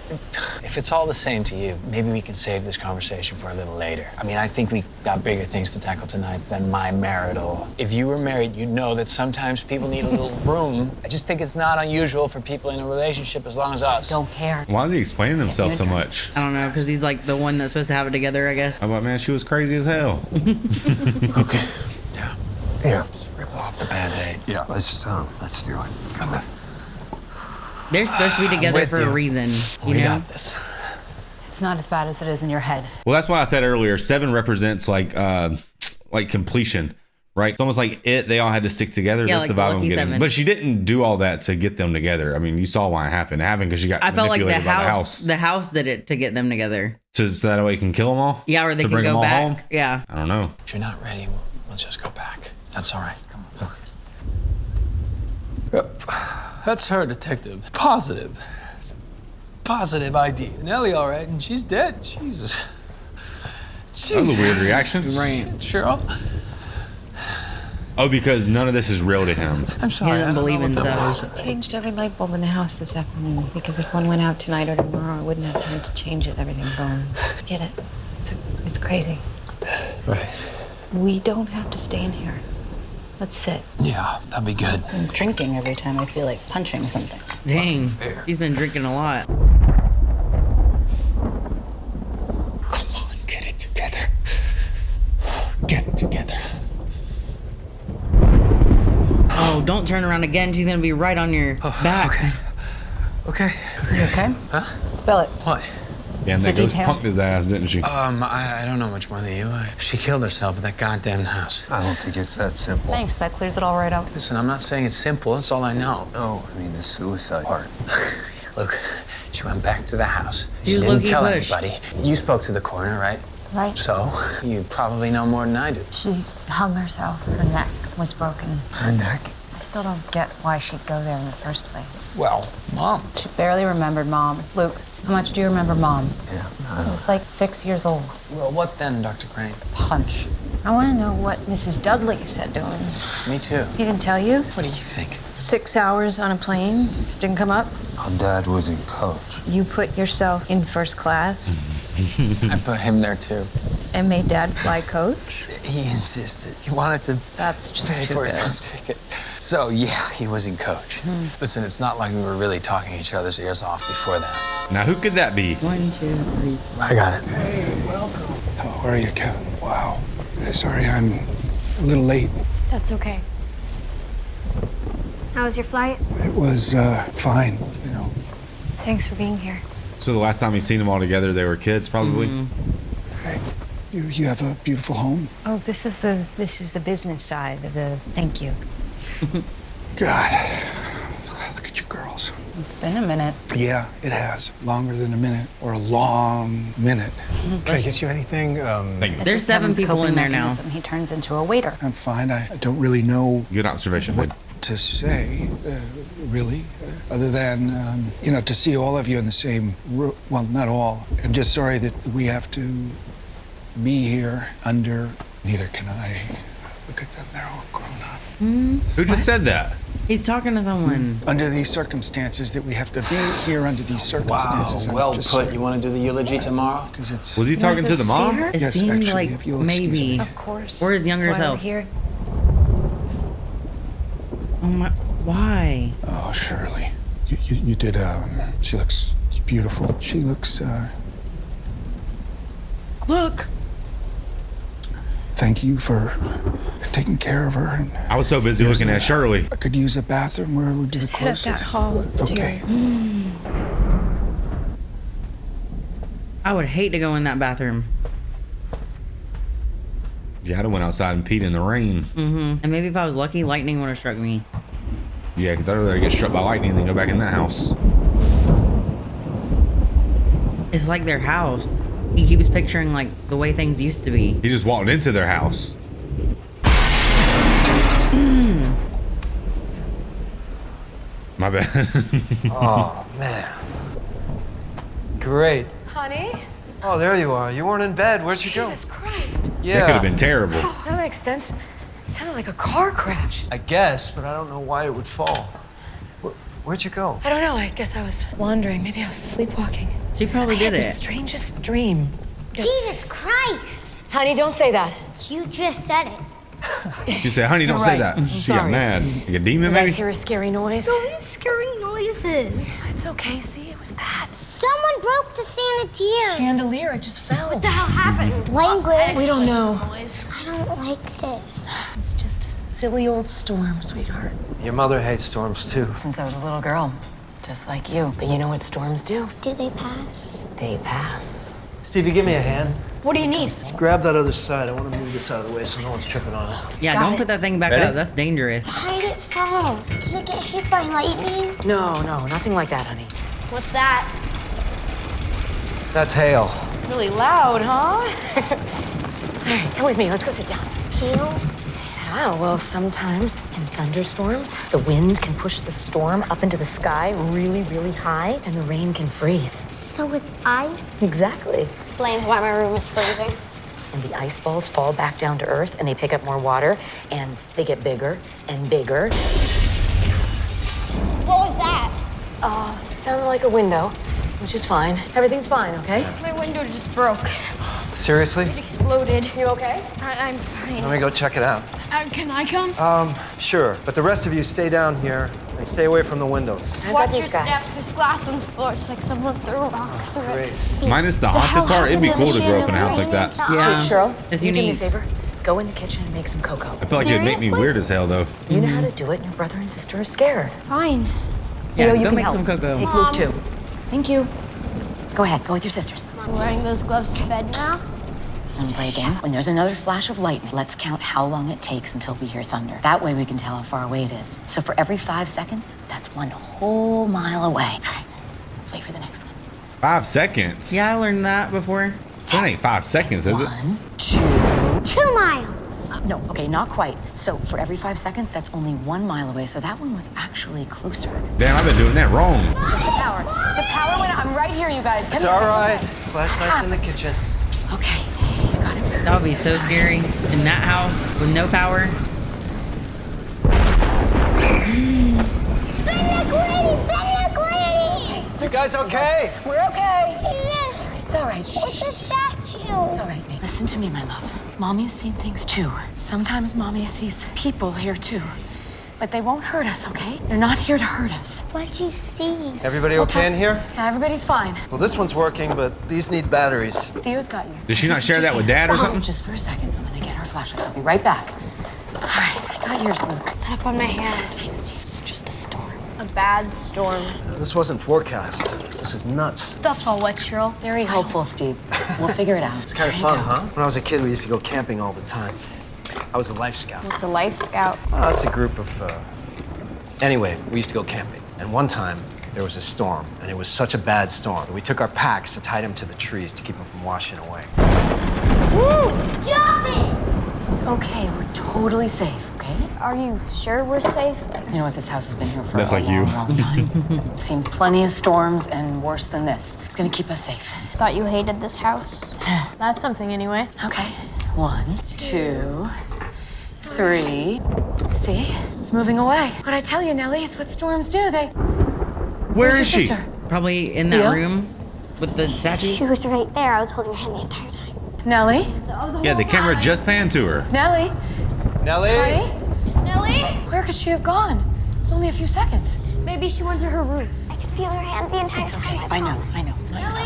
if it's all the same to you, maybe we can save this conversation for a little later. I mean, I think we got bigger things to tackle tonight than my marital. If you were married, you'd know that sometimes people need a little room. I just think it's not unusual for people in a relationship as long as us. Don't care. Why is he explaining himself so much? I don't know, because he's like the one that's supposed to have it together, I guess. I'm like, man, she was crazy as hell. Okay. Yeah. Just rip off the Band-Aid. Yeah. Let's do it. Okay. They're supposed to be together with for you. a reason, you We know? got this. It's not as bad as it is in your head. Well, that's why I said earlier, 7 represents like completion, right? It's almost like they all had to stick together. Yeah, That's like the vibe the I'm Lucky getting. 7. But she didn't do all that to get them together. I mean, you saw why it happened. It happened because she got I felt like manipulated by the house did it to get them together. So that way it can kill them all? Yeah, or they To can bring them go all back. home? Yeah. I don't know. If you're not ready, we'll just go back. That's all right. Come on. Yep. That's her, detective. Positive. Positive ID. Nellie, all right, and she's dead. Jesus. That was a weird reaction. Right. Cheryl? Oh, because none of this is real to him. I'm sorry. He doesn't believe in stuff. Changed every light bulb in the house this afternoon because if one went out tonight or tomorrow, I wouldn't have time to change it. Everything going. Get it? It's crazy. Right. We don't have to stay in here. Let's sit. Yeah, that'd be good. I'm drinking every time I feel like punching something. Dang. He's been drinking a lot. Come on, get it together. Get it together. Oh, don't turn around again. She's going to be right on your back. Okay. You okay? Huh? Spill it. What? Yeah, and The that goes details. punked his ass, didn't she? I don't know much more than you. She killed herself at that goddamn house. I don't think it's that simple. Thanks, that clears it all right up. Listen, I'm not saying it's simple. That's all I know. No, I mean the suicide part. Look, she went back to the house. She She was didn't low-key tell pushed. anybody. You spoke to the coroner, right? Right. So, you probably know more than I do. She hung herself. Her neck was broken. Her neck? I still don't get why she'd go there in the first place. Well, Mom. She barely remembered Mom. Luke, how much do you remember Mom? Yeah. I was like 6 years old. Well, what then, Dr. Crane? Punch. I want to know what Mrs. Dudley said to him. Me too. He didn't tell you? What do you think? 6 hours on a plane. Didn't come up. Our dad was in coach. You put yourself in first class I put him there too. and made Dad fly coach. He insisted. He wanted to That's just pay too for his good. own ticket. So, yeah, he was in coach. Listen, it's not like we were really talking each other's ears off before that. Now, who could that be? 1, 2, 3. I got it. Hey, welcome. How are you, Kevin? Wow. Sorry, I'm a little late. That's okay. How was your flight? It was fine, you know. Thanks for being here. So the last time you seen them all together, they were kids, probably. Hey, you have a beautiful home. Oh, this is the business side of the thank you. God, look at you girls. It's been a minute. Yeah, it has. Longer than a minute, or a long minute. Can I get you anything? Thank you. There's 7 Kevin's people coping in there now. mechanism. He turns into a waiter. I'm fine. I don't really know Good observation, what babe. to say, really, other than, to see all of you in the same room. Well, not all. I'm just sorry that we have to be here under, neither can I. Look at them, they're all grown up. Who just said that? He's talking to someone. Under these circumstances, that we have to be here under these circumstances. I'm well just put. sorry. You want to do the eulogy tomorrow? Because it's. Was he talking to the mom? It Yes, seemed actually, like if you'll excuse maybe. me. Of course. Or his younger That's why we're self. here. Oh my. Why? Oh, Shirley. You did, she looks beautiful. She looks, Look. Thank you for taking care of her. And I was so busy looking at Shirley. I could use a bathroom. Where would be Just the head up closest? that hall. It's Okay. I would hate to go in that bathroom. Yeah, I'd have went outside and peed in the rain. Mm-hmm. And maybe if I was lucky, lightning would have struck me. Yeah, because I'd rather get struck by lightning than go back in that house. It's like their house. He keeps picturing like the way things used to be. He just walked into their house. My bad. Oh, man. Great. Honey? Oh, there you are. You weren't in bed. Where'd you go? Jesus Christ. Yeah. That could have been terrible. That makes sense. It sounded like a car crash. I guess, but I don't know why it would fall. Where'd you go? I don't know. I guess I was wandering. Maybe I was sleepwalking. She probably I did had it. the strangest dream. Jesus Christ! Honey, don't say that. You just said it. She said, honey, don't You're say right. that. I'm She got sorry. mad. Like a demon, You guys maybe? hear a scary noise? So scary noises. It's okay. See, it was that. Someone broke the chandelier. Chandelier, it just fell. What the hell happened? Language. We don't know. I don't like this. It's just a silly old storm, sweetheart. Your mother hates storms, too. Since I was a little girl, just like you. But you know what storms do? Do they pass? They pass. Stevie, give me a hand. What do you need? Just grab that other side. I want to move this out of the way so no one's tripping on it. Yeah, Got don't it. put that thing back Ready? up. That's dangerous. Why did it fall? Did it get hit by lightning? No, nothing like that, honey. What's that? That's hail. Really loud, huh? All right, come with me. Let's go sit down. Hail? Yeah, well, sometimes in thunderstorms, the wind can push the storm up into the sky really, really high, and the rain can freeze. So it's ice? Exactly. Explains why my room is freezing. And the ice balls fall back down to earth, and they pick up more water, and they get bigger and bigger. What was that? Sounded like a window, which is fine. Everything's fine, okay? My window just broke. Seriously? It exploded. You okay? I'm fine. Let me go check it out. Can I come? Sure. But the rest of you stay down here and stay away from the windows. How about Watch your these guys? step. There's glass on the floor. It's like someone threw a rock through it. Great. Minus the haunted part, it'd be cool to grow up in a house like that. Yeah. Hey, Cheryl, It's you do me a unique. favor. Go in the kitchen and make some cocoa. I feel like it'd make me Seriously? weird as hell, though. You know how to do it, and your brother and sister are scared. Fine. Yeah, Leo, you go can make help. some cocoa. Take Luke, too. Thank you. Go ahead. Go with your sisters. I'm wearing those gloves to bed now. Want to play a game? When there's another flash of lightning, let's count how long it takes until we hear thunder. That way we can tell how far away it is. So for every 5 seconds, that's 1 whole mile away. All right, let's wait for the next one. 5 seconds. Yeah, I learned that before. That ain't 5 seconds, is it? 1, 2. 2 miles. No, okay, not quite. So for every 5 seconds, that's only 1 mile away. So that one was actually closer. Damn, I've been doing that wrong. It's just the power. The power went. I'm right here, you guys. It's Come here, all right. okay. Flashlight's in the kitchen. Okay, you got it. That would be so scary in that house with no power. So you guys okay? We're okay. It's all right. What's the statue? It's all right. Listen to me, my love. Mommy's seen things too. Sometimes Mommy sees people here too. But they won't hurt us, okay? They're not here to hurt us. What'd you see? Everybody okay in here? Yeah, everybody's fine. Well, this one's working, but these need batteries. Theo's got you. Did she not share that with Dad or something? Just for a second. I'm gonna get her flashlight. I'll be right back. All right, I got yours, Luke. Put up on my hand. Thanks, Steve. It's just a storm. A bad storm. This wasn't forecast. This is nuts. Stuff's all wet, Cheryl. Very helpful, Steve. We'll figure it out. It's kind of fun, huh? When I was a kid, we used to go camping all the time. I was a life scout. What's a life scout? Well, that's a group of, Anyway, we used to go camping. And one time, there was a storm. And it was such a bad storm that we took our packs and tied them to the trees to keep them from washing away. Woo! Jump it! It's okay. We're totally safe, okay? Are you sure we're safe? You know what? This house has been here for That's a like long, you. long time. Seen plenty of storms and worse than this. It's gonna keep us safe. Thought you hated this house. That's something anyway. Okay. 1, 2, 3. See? It's moving away. What'd I tell you, Nellie? It's what storms do. They... Where Where's is your she? sister? Probably in that Leo? room with the statues. She was right there. I was holding her hand the entire time. Nellie? Yeah, the camera just panned to her. Nellie? Nellie? Honey? Nellie? Where could she have gone? It was only a few seconds. Maybe she went to her room. I could feel her hand the entire It's okay. time. I know. It's not your fault.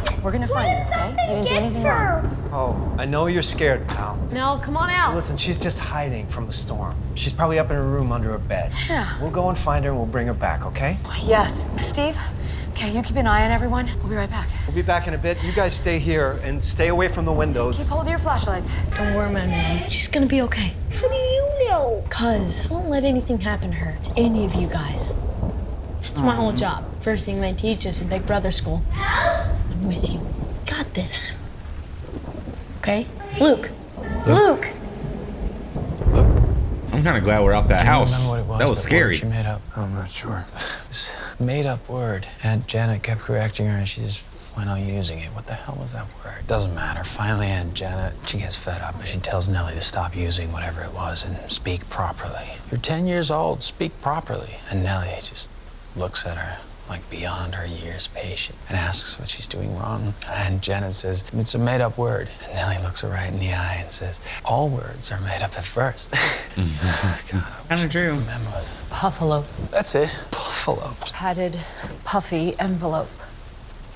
Nellie? We're gonna find her, okay? You didn't do anything wrong. Oh, I know you're scared, pal. Nell, come on out. Listen, she's just hiding from the storm. She's probably up in her room under her bed. Yeah. We'll go and find her and we'll bring her back, okay? Yes. Steve? Okay, you keep an eye on everyone. We'll be right back. We'll be back in a bit. You guys stay here and stay away from the windows. Keep hold of your flashlights. Don't worry, my man. She's gonna be okay. How do you know? Cuz don't let anything happen to her. To any of you guys. That's my whole job. First thing they teach us in Big Brother school. I'm with you. Got this. Okay? Luke. Luke. I'm I'm kind of glad we're out that Do you house. remember what it was? That was word scary. she made up. I'm not sure. This made-up word. Aunt Janet kept correcting her, and she just went on using it. What the hell was that word? Doesn't matter. Finally, Aunt Janet, she gets fed up, and she tells Nellie to stop using whatever it was and speak properly. You're 10 years old. Speak properly. And Nellie just looks at her like beyond her years patient and asks what she's doing wrong. And Janet says, it's a made-up word. And Nellie looks her right in the eye and says, all words are made up at first. Kind of true. Puffalo. That's it. Buffalo. Padded, puffy envelope.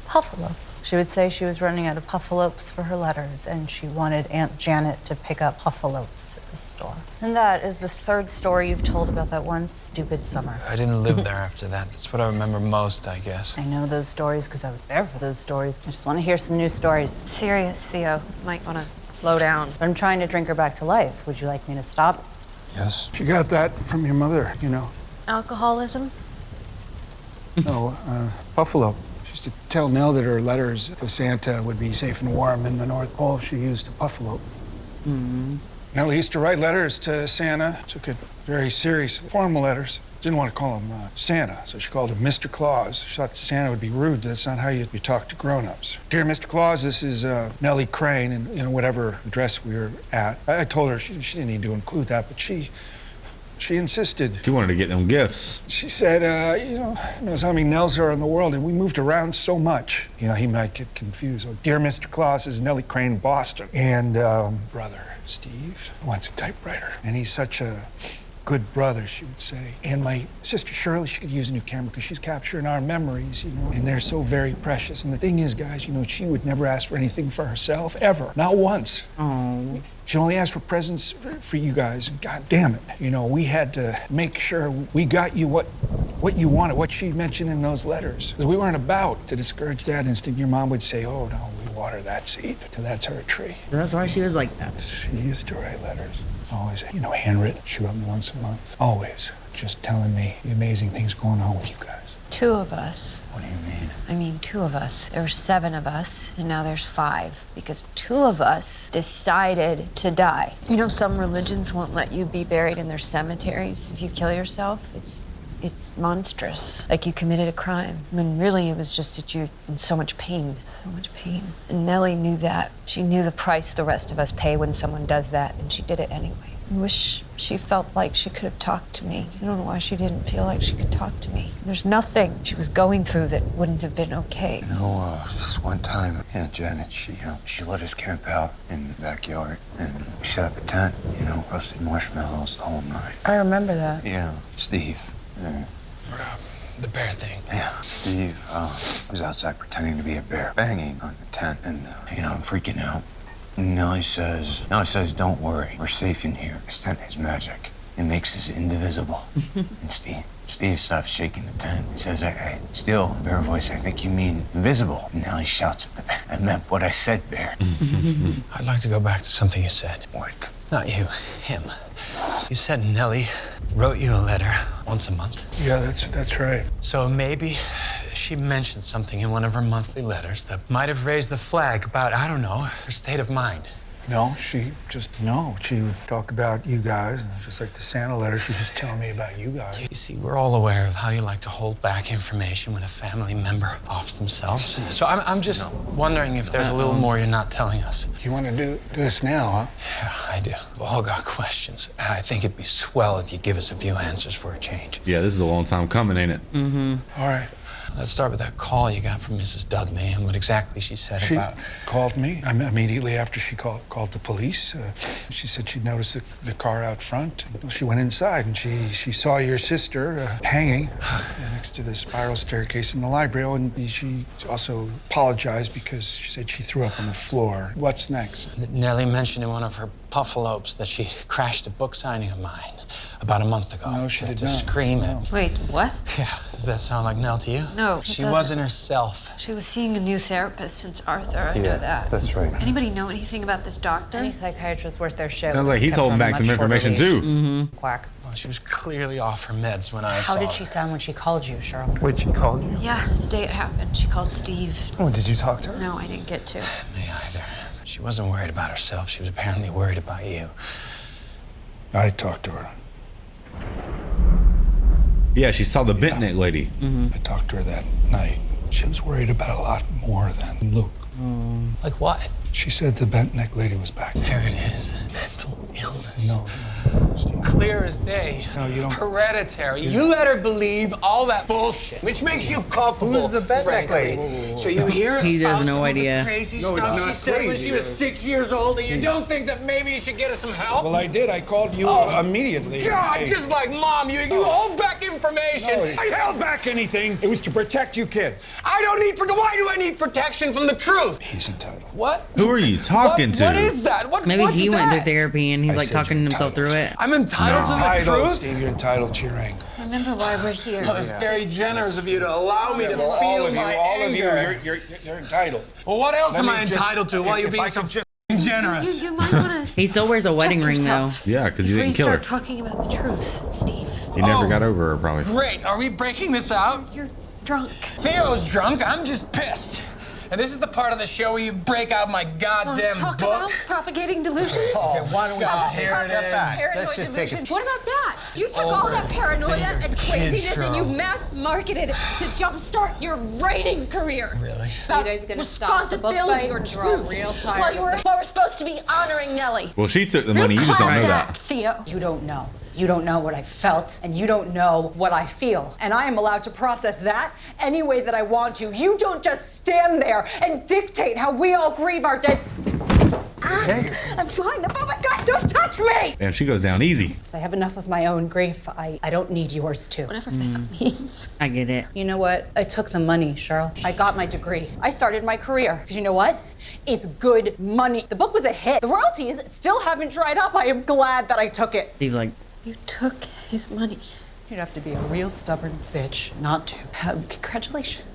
Puffalo. She would say she was running out of puffalopes for her letters, and she wanted Aunt Janet to pick up puffalopes at the store. And that is the third story you've told about that one stupid summer. I didn't live there after that. That's what I remember most, I guess. I know those stories because I was there for those stories. I just want to hear some new stories. Serious, Theo. Might want to slow down. But I'm trying to drink her back to life. Would you like me to stop? Yes. She got that from your mother, you know. Alcoholism? No, Buffalo. She used to tell Nell that her letters to Santa would be safe and warm in the North Pole if she used a buffalo. Nell used to write letters to Santa. Took it very serious, formal letters. Didn't want to call him Santa, so she called him Mr. Claus. She thought Santa would be rude. That's not how you talk to grown-ups. Dear Mr. Claus, this is Nellie Crane, and whatever address we were at. I told her she didn't need to include that, but she insisted. She wanted to get them gifts. She said, you know, knows how many Nells there are in the world, and we moved around so much. You know, he might get confused. Oh, dear Mr. Claus, this is Nellie Crane, Boston. And brother Steve wants a typewriter. And he's such a good brother, she would say. And my sister Shirley, she could use a new camera because she's capturing our memories, you know, and they're so very precious. And the thing is, guys, you know, she would never ask for anything for herself, ever. Not once. Oh. She only asked for presents for you guys. And God damn it, you know, we had to make sure we got you what you wanted, what she mentioned in those letters. Because we weren't about to discourage that instinct. Your mom would say, oh, no, we water that seed till that's her tree. That's why she was like that. She used to write letters. Always, you know, handwritten. She wrote me once a month. Always. Just telling me the amazing things going on with you guys. 2 of us. What do you mean? I mean, 2 of us. There were 7 of us, and now there's 5. Because 2 of us decided to die. You know, some religions won't let you be buried in their cemeteries if you kill yourself. It's monstrous. Like you committed a crime. When really it was just that you're in so much pain. So much pain. And Nellie knew that. She knew the price the rest of us pay when someone does that, and she did it anyway. I wish she felt like she could have talked to me. I don't know why she didn't feel like she could talk to me. There's nothing she was going through that wouldn't have been okay. You know, this one time, Aunt Janet, she let us camp out in the backyard, and we set up a tent, you know, roasted marshmallows the whole night. I remember that. Yeah, Steve. Yeah. The bear thing. Yeah, Steve was outside pretending to be a bear, banging on the tent, and, you know, I'm freaking out. And Nellie says, don't worry, we're safe in here. This tent is magic. It makes us indivisible. And Steve stops shaking the tent and says, hey, still, bear voice, I think you mean invisible. And Nellie shouts at the bear, I meant what I said, bear. I'd like to go back to something you said. What? Not you, him. You said Nellie wrote you a letter once a month. Yeah, that's right. So maybe she mentioned something in one of her monthly letters that might have raised the flag about, I don't know, her state of mind. No, she would talk about you guys, and just like the Santa letter, she's just telling me about you guys. You see, we're all aware of how you like to hold back information when a family member offs themselves. So I'm just wondering if there's a little more you're not telling us. You want to do this now, huh? Yeah, I do. We've all got questions. I think it'd be swell if you give us a few answers for a change. Yeah, this is a long time coming, ain't it? Mm-hmm. All right. Let's start with that call you got from Mrs. Dudley and what exactly she said about... She called me immediately after she called the police. She said she noticed the car out front. She went inside and she saw your sister hanging next to the spiral staircase in the library. And she also apologized because she said she threw up on the floor. What's next? Nellie mentioned in one of her puffalopes that she crashed a book signing of mine about a month ago. No, she did to not. Scream it. Wait, what? Yeah, does that sound like Nell to you? No, it She doesn't. wasn't herself. She was seeing a new therapist since Arthur. I know that. That's right. Anybody know anything about this doctor? Any psychiatrist worth their shit. Sounds like he's kept her holding on a back some much shorter information, leash. too. Mm-hmm. Quack. Well, she was clearly off her meds when I saw How did her. she sound when she called you, Cheryl? Wait, she called you? Yeah, the day it happened. She called Steve. Oh, did you talk to her? No, I didn't get to. Me either. She wasn't worried about herself. She was apparently worried about you. I talked to her. Yeah, she saw the bent neck lady. I talked to her that night. She was worried about a lot more than Luke. Like what? She said the bent neck lady was back. There it is. Mental illness. No, Steve. Clear as day. No, you don't. Hereditary. You let her believe all that bullshit, which makes you culpable. Who's the bent neck frankly. lady? So you hear He has about no some of the idea. crazy No, it's stuff not she said when crazy. she was 6 years old, and you don't think that maybe you should get her some help? Well, I did. I called you immediately. God, Hey. just like Mom, you hold back information. No, I held back anything. It was to protect you kids. I don't need why do I need protection from the truth? He's entitled. What? Who are you talking to? What is that? Maybe what's he went that? through therapy and he's I like said talking you're himself through it. I'm entitled to the Entitled, truth? Steve. You're entitled to your anger. Remember why we're here. Well, it's very generous of you to allow me to Well, feel all of you, my all anger. of you, you're entitled. Well, what else Let am me I just- entitled to while you're if being I so could just- generous? You might want to He still wears a wedding ring though. Yeah, because he before didn't you kill her. start talking about the truth, Steve. He never got over her, probably. Great. Are we breaking this out? You're drunk. Theo's drunk. I'm just pissed. And this is the part of the show where you break out my goddamn Talk book. about propagating delusions. Okay, why don't we just here it is? Paranoid Let's just take a delusions. What about that? You took Over. all that paranoia Bigger and kid craziness and you show. mass marketed it to jumpstart your writing career. Really? About responsibility or truth. While you were supposed to be honoring Nellie. Well, she took the money. You just don't know that. Theo. You don't know. You don't know what I felt, and you don't know what I feel. And I am allowed to process that any way that I want to. You don't just stand there and dictate how we all grieve our dead. I'm fine. Oh my God, don't touch me! And she goes down easy. I have enough of my own grief. I don't need yours too. Whatever that means. I get it. You know what? I took the money, Cheryl. I got my degree. I started my career. Because you know what? It's good money. The book was a hit. The royalties still haven't dried up. I am glad that I took it. Steve's like, You took his money. You'd have to be a real stubborn bitch not to. Congratulations.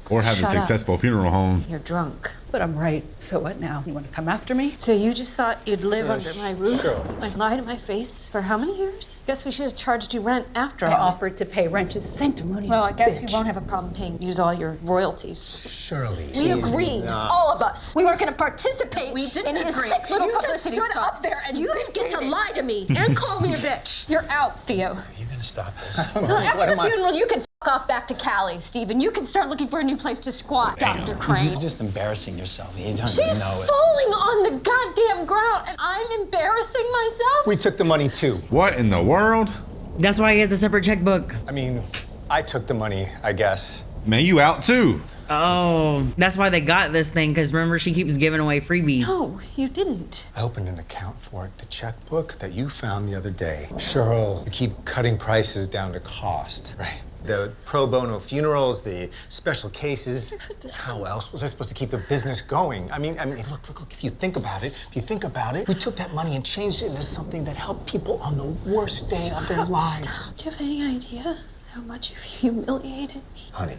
Or have a Shut up. successful funeral home. You're drunk. But I'm right. So what now? You want to come after me? So you just thought you'd live under my roof? Sure. Like lie to my face? For how many years? Guess we should have charged you rent after I all. offered to pay rent. It's sanctimonious. Well, I guess bitch. you won't have a problem paying. Use all your royalties. Shirley. We agreed, all of us. We weren't going to participate in his sick little You just publicity stood stuff. up there and you didn't get to dictated. lie to me and call me a bitch. You're out, Theo. Are you gonna stop this? Well, after the funeral, you can fuck off back to Cali, Stephen. You can start looking for a new place to squat, Dr. Crane. You're just embarrassing yourself. You don't She's even know it. falling on the goddamn ground, and I'm embarrassing myself. We took the money too. What in the world? that's why he has a separate checkbook. I mean, I took the money, I guess. Man, you out too. Oh, that's why they got this thing. Because remember, she keeps giving away freebies. No, you didn't. I opened an account for it, the checkbook that you found the other day. Cheryl, you keep cutting prices down to cost, right? The pro bono funerals, the special cases. How else was I supposed to keep the business going? I mean, look, if you think about it, we took that money and changed it into something that helped people on the worst day of their lives. Stop. Do you have any idea how much you've humiliated me? Honey,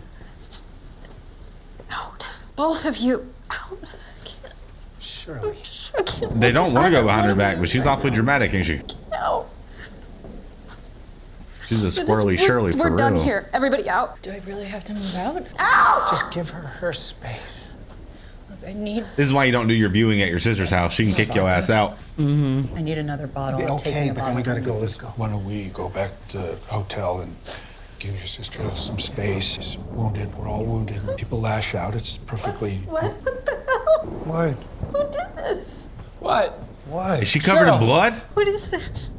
Out. Both of you. Out. Shirley. I can't They don't want to go behind her wanna back, but she's awfully dramatic, ain't she? No. She's a squirrely Shirley for real. We're done here. Everybody out. Do I really have to move out? Out! Just give her space. Look, I need This is why you don't do your viewing at your sister's house. She can kick your ass out. I need another bottle. Take me Okay, a but then bottle. we gotta go. Let's go. Why don't we go back to the hotel and give your sister some space? She's wounded. We're all wounded. People lash out. It's perfectly. What the hell? What? Who did this? What? Why? Is she covered in blood? What is this?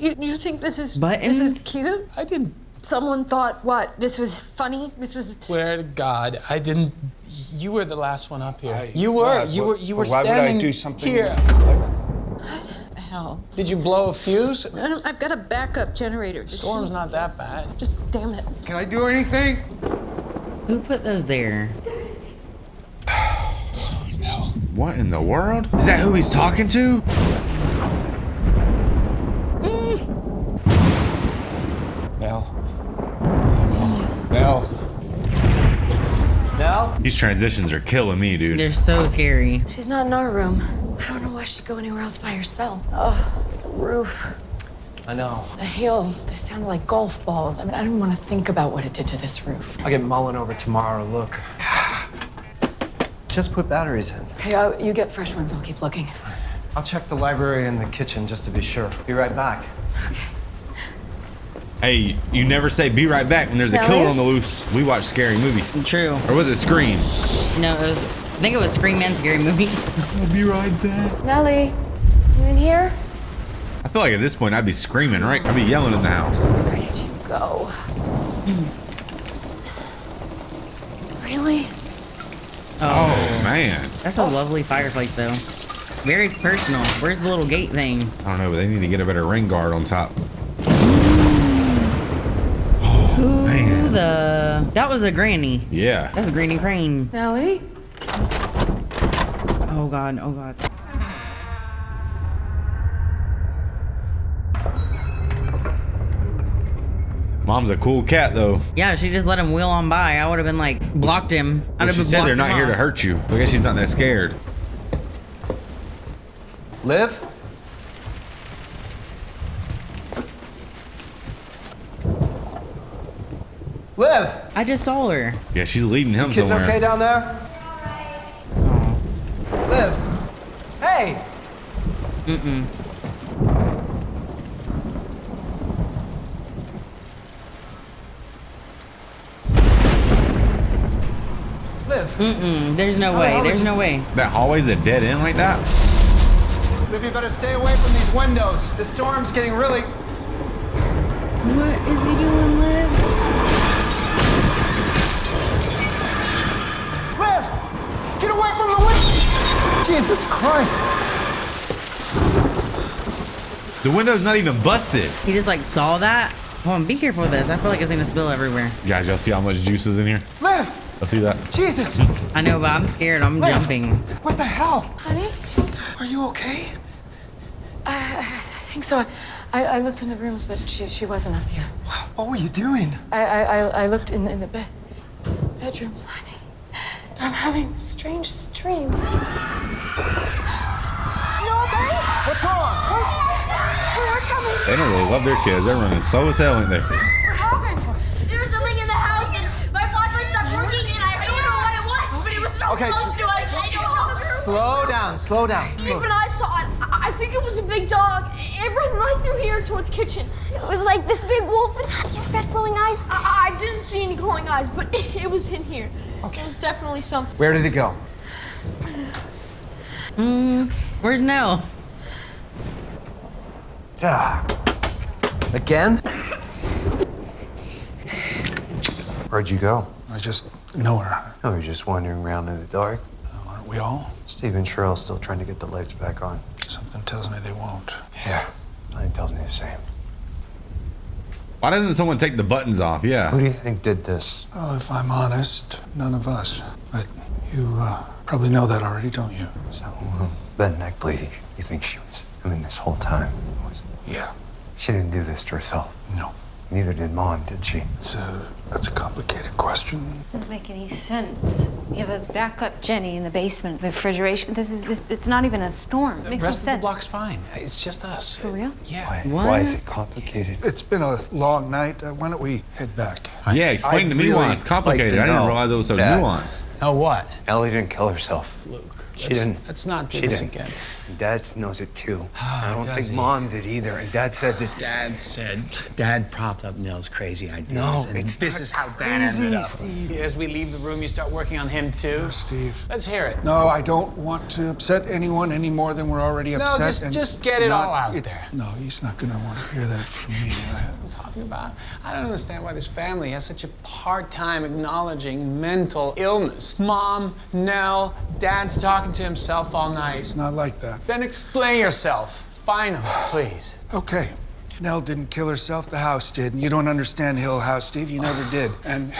You think this is Buttons? This is cute? I didn't Someone thought what? This was funny? This was swear to God, I didn't. You were the last one up here. I- You were. why- You were why would I standing do something here. what the hell? Did you blow a fuse? I've got a backup generator. Just Storm's not that bad. Just damn it. Can I do anything? Who put those there? What in the world? Is that who he's talking to? Nell. Nell? These transitions are killing me, dude. They're so scary. She's not in our room. I don't know why she'd go anywhere else by herself. Oh, the roof. I know. The hail, they sounded like golf balls. I mean, I don't want to think about what it did to this roof. I'll get Mullen over tomorrow. Look. Just put batteries in. Okay, you get fresh ones. I'll keep looking. I'll check the library and the kitchen just to be sure. Be right back. Hey, you never say be right back when there's a killer on the loose. We watch Scary Movie. True. Or was it Scream? No, I think it was Scream and Scary Movie. I'll be right back. Nellie, you in here? I feel like at this point I'd be screaming, right? I'd be yelling in the house. Where did you go? Really? Oh, man. That's a lovely fireplace, though. Very personal. Where's the little gate thing? I don't know, but they need to get a better rain guard on top. Oh, man. That was a granny. Yeah. That's Granny Crane. Nellie? Oh, God. Oh, God. Mom's a cool cat, though. Yeah, she just let him wheel on by. I would have been like, blocked him. I'd have She said they're not here to hurt you. I guess she's not that scared. Liv? Liv! I just saw her. Yeah, she's leading him Kids somewhere. okay down there? Liv! Hey! Mm-mm. Liv! Mm-mm. There's no way. There's no way. That hallway's a dead end like that? Liv, you better stay away from these windows. The storm's getting really... What is he doing, Liv? Liv! Get away from the window! Jesus Christ! The window's not even busted. He just like saw that. Hold on, be careful with this. I feel like it's gonna spill everywhere. Guys, y'all see how much juice is in here? Liv! I'll see that. Jesus! I know, but I'm scared. I'm Liv! jumping. What the hell? Honey? Are you okay? I think so. I looked in the rooms, but she wasn't up here. What were you doing? I looked in the bedroom. Honey, I'm having the strangest dream. You okay? What's wrong? We're coming. They don't really love their kids. They're running slow as hell, ain't they? What happened? There was something in the house and my flashlight stopped working and I don't know what it was, but it was so Okay. close to us. I don't know. Slow down, slow down. Even I saw it. I think it was a big dog. It ran right through here toward the kitchen. It was like this big wolf and had these red glowing eyes. I didn't see any glowing eyes, but it was in here. Okay. It was definitely something. Where did it go? Where's Nell? Again? Where'd you go? I just nowhere. Oh, you're just wandering around in the dark? Aren't we all? Steve and Cheryl's still trying to get the lights back on. Something tells me they won't. Yeah, mine tells me the same. Why doesn't someone take the buttons off? Yeah. Who do you think did this? Well, if I'm honest, none of us. But you probably know that already, don't you? So, that neck lady, you think she was, this whole time was... Yeah. She didn't do this to herself. No. Neither did Mom, did she? That's a complicated question. Doesn't make any sense. You have a backup Jenny in the basement, the refrigeration. It's not even a storm. It makes no rest of the sense. block's fine. It's just us. For real? Yeah. Why is it complicated? It's been a long night. Why don't we head back? Yeah, explain to me really why it's complicated. like to I didn't know. realize it was so Yeah. nuanced. Oh, what? Ellie didn't kill herself. Luke. She didn't. Let's not do She this didn't. again. Dad knows it too. I don't does think he? Mom did either. And Dad said that. Dad propped up Nell's crazy ideas. No, and it's this not is how crazy, that ended up. Steve. As we leave the room, you start working on him too. Steve. Let's hear it. No, I don't want to upset anyone any more than we're already No, upset. just get it all out there. No, he's not going to want to hear that from me. I'm talking about. I don't understand why this family has such a hard time acknowledging mental illness. Mom, Nell, Dad's talking to himself all night. It's not like that. Then explain yourself. Finally, please. Okay. Nell didn't kill herself. The house did. And you don't understand Hill House, Steve. You never did. And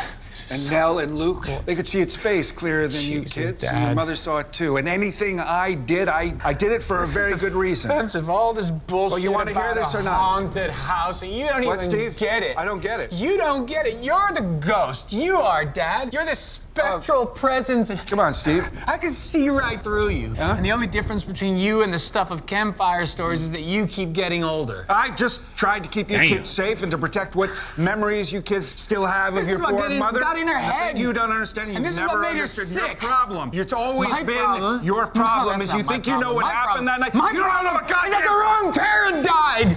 Nell and Luke, they could see its face clearer than you kids. And your mother saw it too. And anything I did it for a very good reason. Expensive, all this bullshit. Well, you want to hear this or not? Haunted house, and you don't What, even Steve? get it. I don't get it. You don't get it. You're the ghost. You are, Dad. You're the spectral presence. Come on, Steve. I can see right through you. Huh? And the only difference between you and the stuff of campfire stories is that you keep getting older. I just tried to keep you kids safe and to protect what memories you kids still have This of is your what poor mother. got in her That's what head. You don't understand. And You've this is never what made her understood sick. your problem. It's always My been problem? your problem. No, Is that's you not think my you know what problem. happened that night? My You don't know problem what is that the wrong parent died.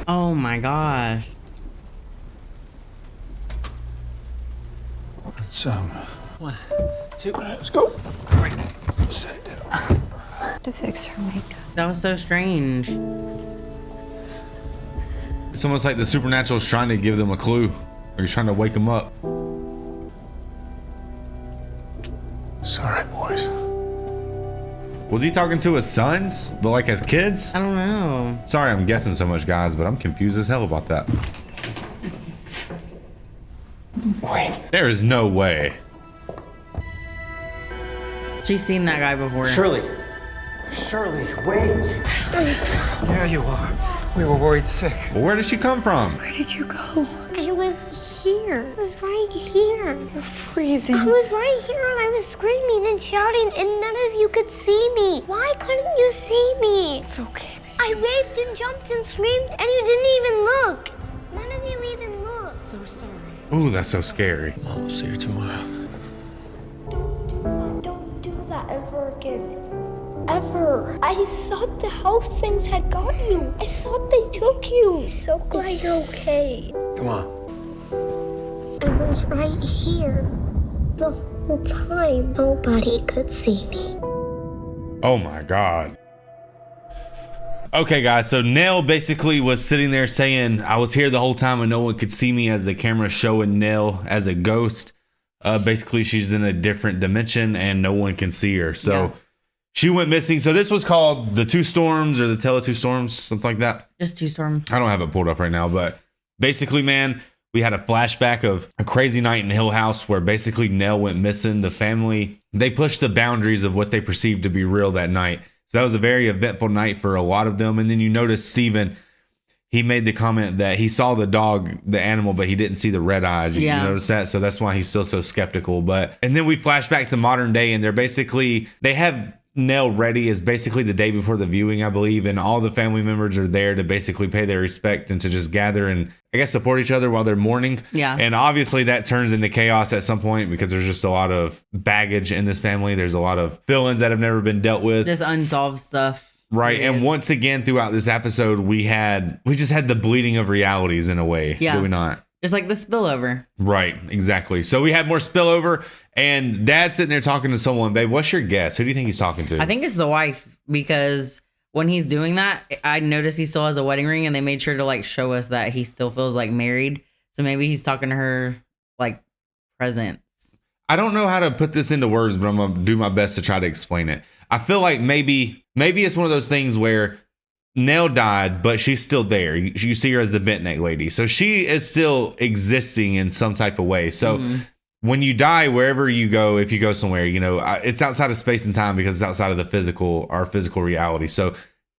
Oh my gosh. Let's, 1, 2, let's go. set it down. To fix her makeup. That was so strange. It's almost like the supernatural's trying to give them a clue, or he's trying to wake them up. Sorry, boys. Was he talking to his sons, but like as kids? I don't know. Sorry, I'm guessing so much, guys, but I'm confused as hell about that. Wait. There is no way. She's seen that guy before. Shirley, wait. There you are. We were worried sick. Well, where did she come from? Where did you go? I was here. I was right here. You're freezing. I was right here and I was screaming and shouting and none of you could see me. Why couldn't you see me? It's okay, baby. I raved and jumped and screamed and you didn't even look. None of you even looked. So sorry. Ooh, that's so scary. I'll see you tomorrow. Don't do that ever again. Ever. I thought the health things had got you. I thought they took you. I'm so glad you're okay. Come on. I was right here the whole time. Nobody could see me. Oh my God. Okay, guys, so Nell basically was sitting there saying, I was here the whole time and no one could see me, as the camera showing Nell as a ghost. Basically, she's in a different dimension and no one can see her. So she went missing. So this was called The Two Storms, or The Tale of Two Storms, something like that. Just Two Storms. I don't have it pulled up right now, but basically, man, we had a flashback of a crazy night in Hill House where basically Nell went missing. The family, they pushed the boundaries of what they perceived to be real that night. So that was a very eventful night for a lot of them. And then you notice Steven, he made the comment that he saw the dog, the animal, but he didn't see the red eyes. You notice that? So that's why he's still so skeptical. And then we flash back to modern day, and they have Nell ready as basically the day before the viewing, I believe, and all the family members are there to basically pay their respect and to just gather and I guess support each other while they're mourning. Yeah. And obviously that turns into chaos at some point because there's just a lot of baggage in this family. There's a lot of villains that have never been dealt with. Just unsolved stuff. Right. Yeah. And once again throughout this episode, we just had the bleeding of realities in a way. Yeah. Did we not? Just like the spillover. Right, exactly. So we had more spillover, and Dad's sitting there talking to someone. Babe, what's your guess? Who do you think he's talking to? I think it's the wife, because when he's doing that, I noticed he still has a wedding ring, and they made sure to like show us that he still feels like married. So maybe he's talking to her like presents. I don't know how to put this into words, but I'm gonna do my best to try to explain it. I feel like maybe it's one of those things where Nell died, but she's still there. You see her as the bent neck lady. So she is still existing in some type of way. So when you die, wherever you go, if you go somewhere, it's outside of space and time because it's outside of our physical reality. So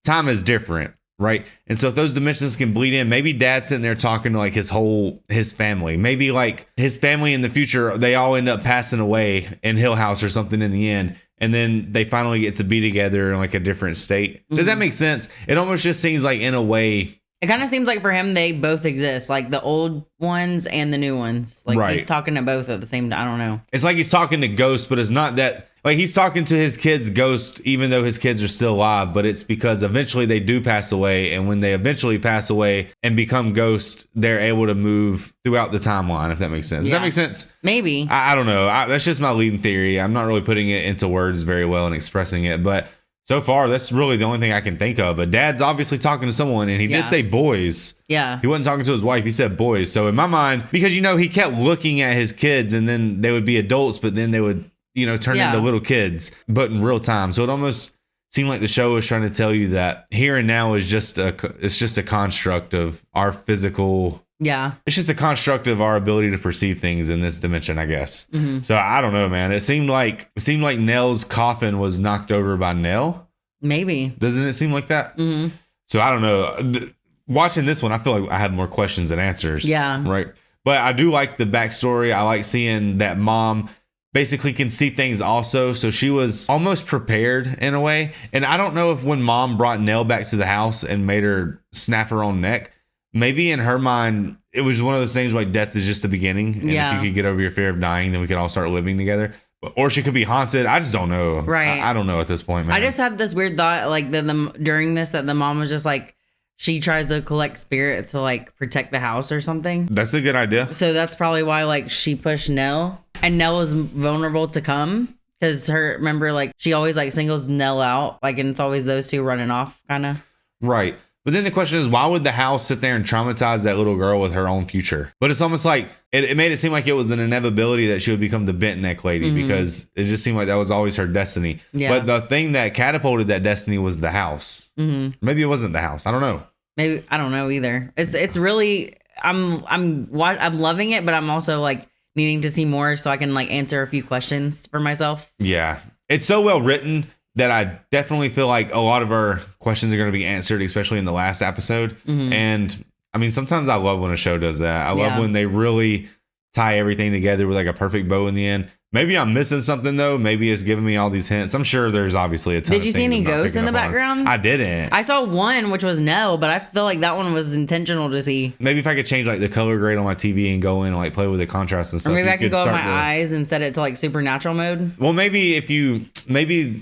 time is different, right? And so if those dimensions can bleed in, maybe Dad's sitting there talking to like his family. Maybe like his family in the future, they all end up passing away in Hill House or something in the end. And then they finally get to be together in like a different state. Does that make sense? It almost just seems like in a way. It kind of seems like for him, they both exist, like the old ones and the new ones. Like he's talking to both at the same time. I don't know. It's like he's talking to ghosts, but it's not that. Like he's talking to his kid's ghost, even though his kids are still alive. But it's because eventually they do pass away. And when they eventually pass away and become ghosts, they're able to move throughout the timeline, if that makes sense. Does that make sense? Maybe. I don't know. That's just my leading theory. I'm not really putting it into words very well and expressing it. But so far, that's really the only thing I can think of. But Dad's obviously talking to someone, and he did say boys. Yeah. He wasn't talking to his wife. He said boys. So in my mind, because, he kept looking at his kids, and then they would be adults, but then they would, turn into little kids, but in real time. So it almost seemed like the show was trying to tell you that here and now is just a construct of our physical. Yeah. It's just a construct of our ability to perceive things in this dimension, I guess. Mm-hmm. So I don't know, man. It seemed like Nell's coffin was knocked over by Nell. Maybe. Doesn't it seem like that? Mm-hmm. So I don't know. Watching this one, I feel like I had more questions than answers. Yeah. Right. But I do like the backstory. I like seeing that mom basically can see things also. So she was almost prepared in a way. And I don't know if when mom brought Nell back to the house and made her snap her own neck, maybe in her mind, it was one of those things like death is just the beginning. And if you could get over your fear of dying, then we could all start living together. Or she could be haunted. I just don't know. Right. I don't know at this point, man. I just had this weird thought, like during this, that the mom was just like she tries to collect spirits to like protect the house or something. That's a good idea. So that's probably why like she pushed Nell, and Nell was vulnerable to come because remember, like she always like singles Nell out, like, and it's always those two running off kind of. Right. But then the question is, why would the house sit there and traumatize that little girl with her own future? But it's almost like it made it seem like it was an inevitability that she would become the bent neck lady because it just seemed like that was always her destiny. Yeah. But the thing that catapulted that destiny was the house. Maybe it wasn't the house. I don't know. Maybe I don't know either. It's really I'm loving it, but I'm also like needing to see more so I can like answer a few questions for myself. Yeah. It's so well written that I definitely feel like a lot of our questions are going to be answered, especially in the last episode. And I mean, sometimes I love when a show does that. I love when they really tie everything together with like a perfect bow in the end. Maybe I'm missing something though. Maybe it's giving me all these hints. I'm sure there's obviously a ton. Did you see any ghosts in the background? I didn't. I saw one, which was Nell, but I feel like that one was intentional to see. Maybe if I could change like the color grade on my TV and go in and like play with the contrast and stuff. Or maybe I could go with my eyes and set it to like supernatural mode. Well, maybe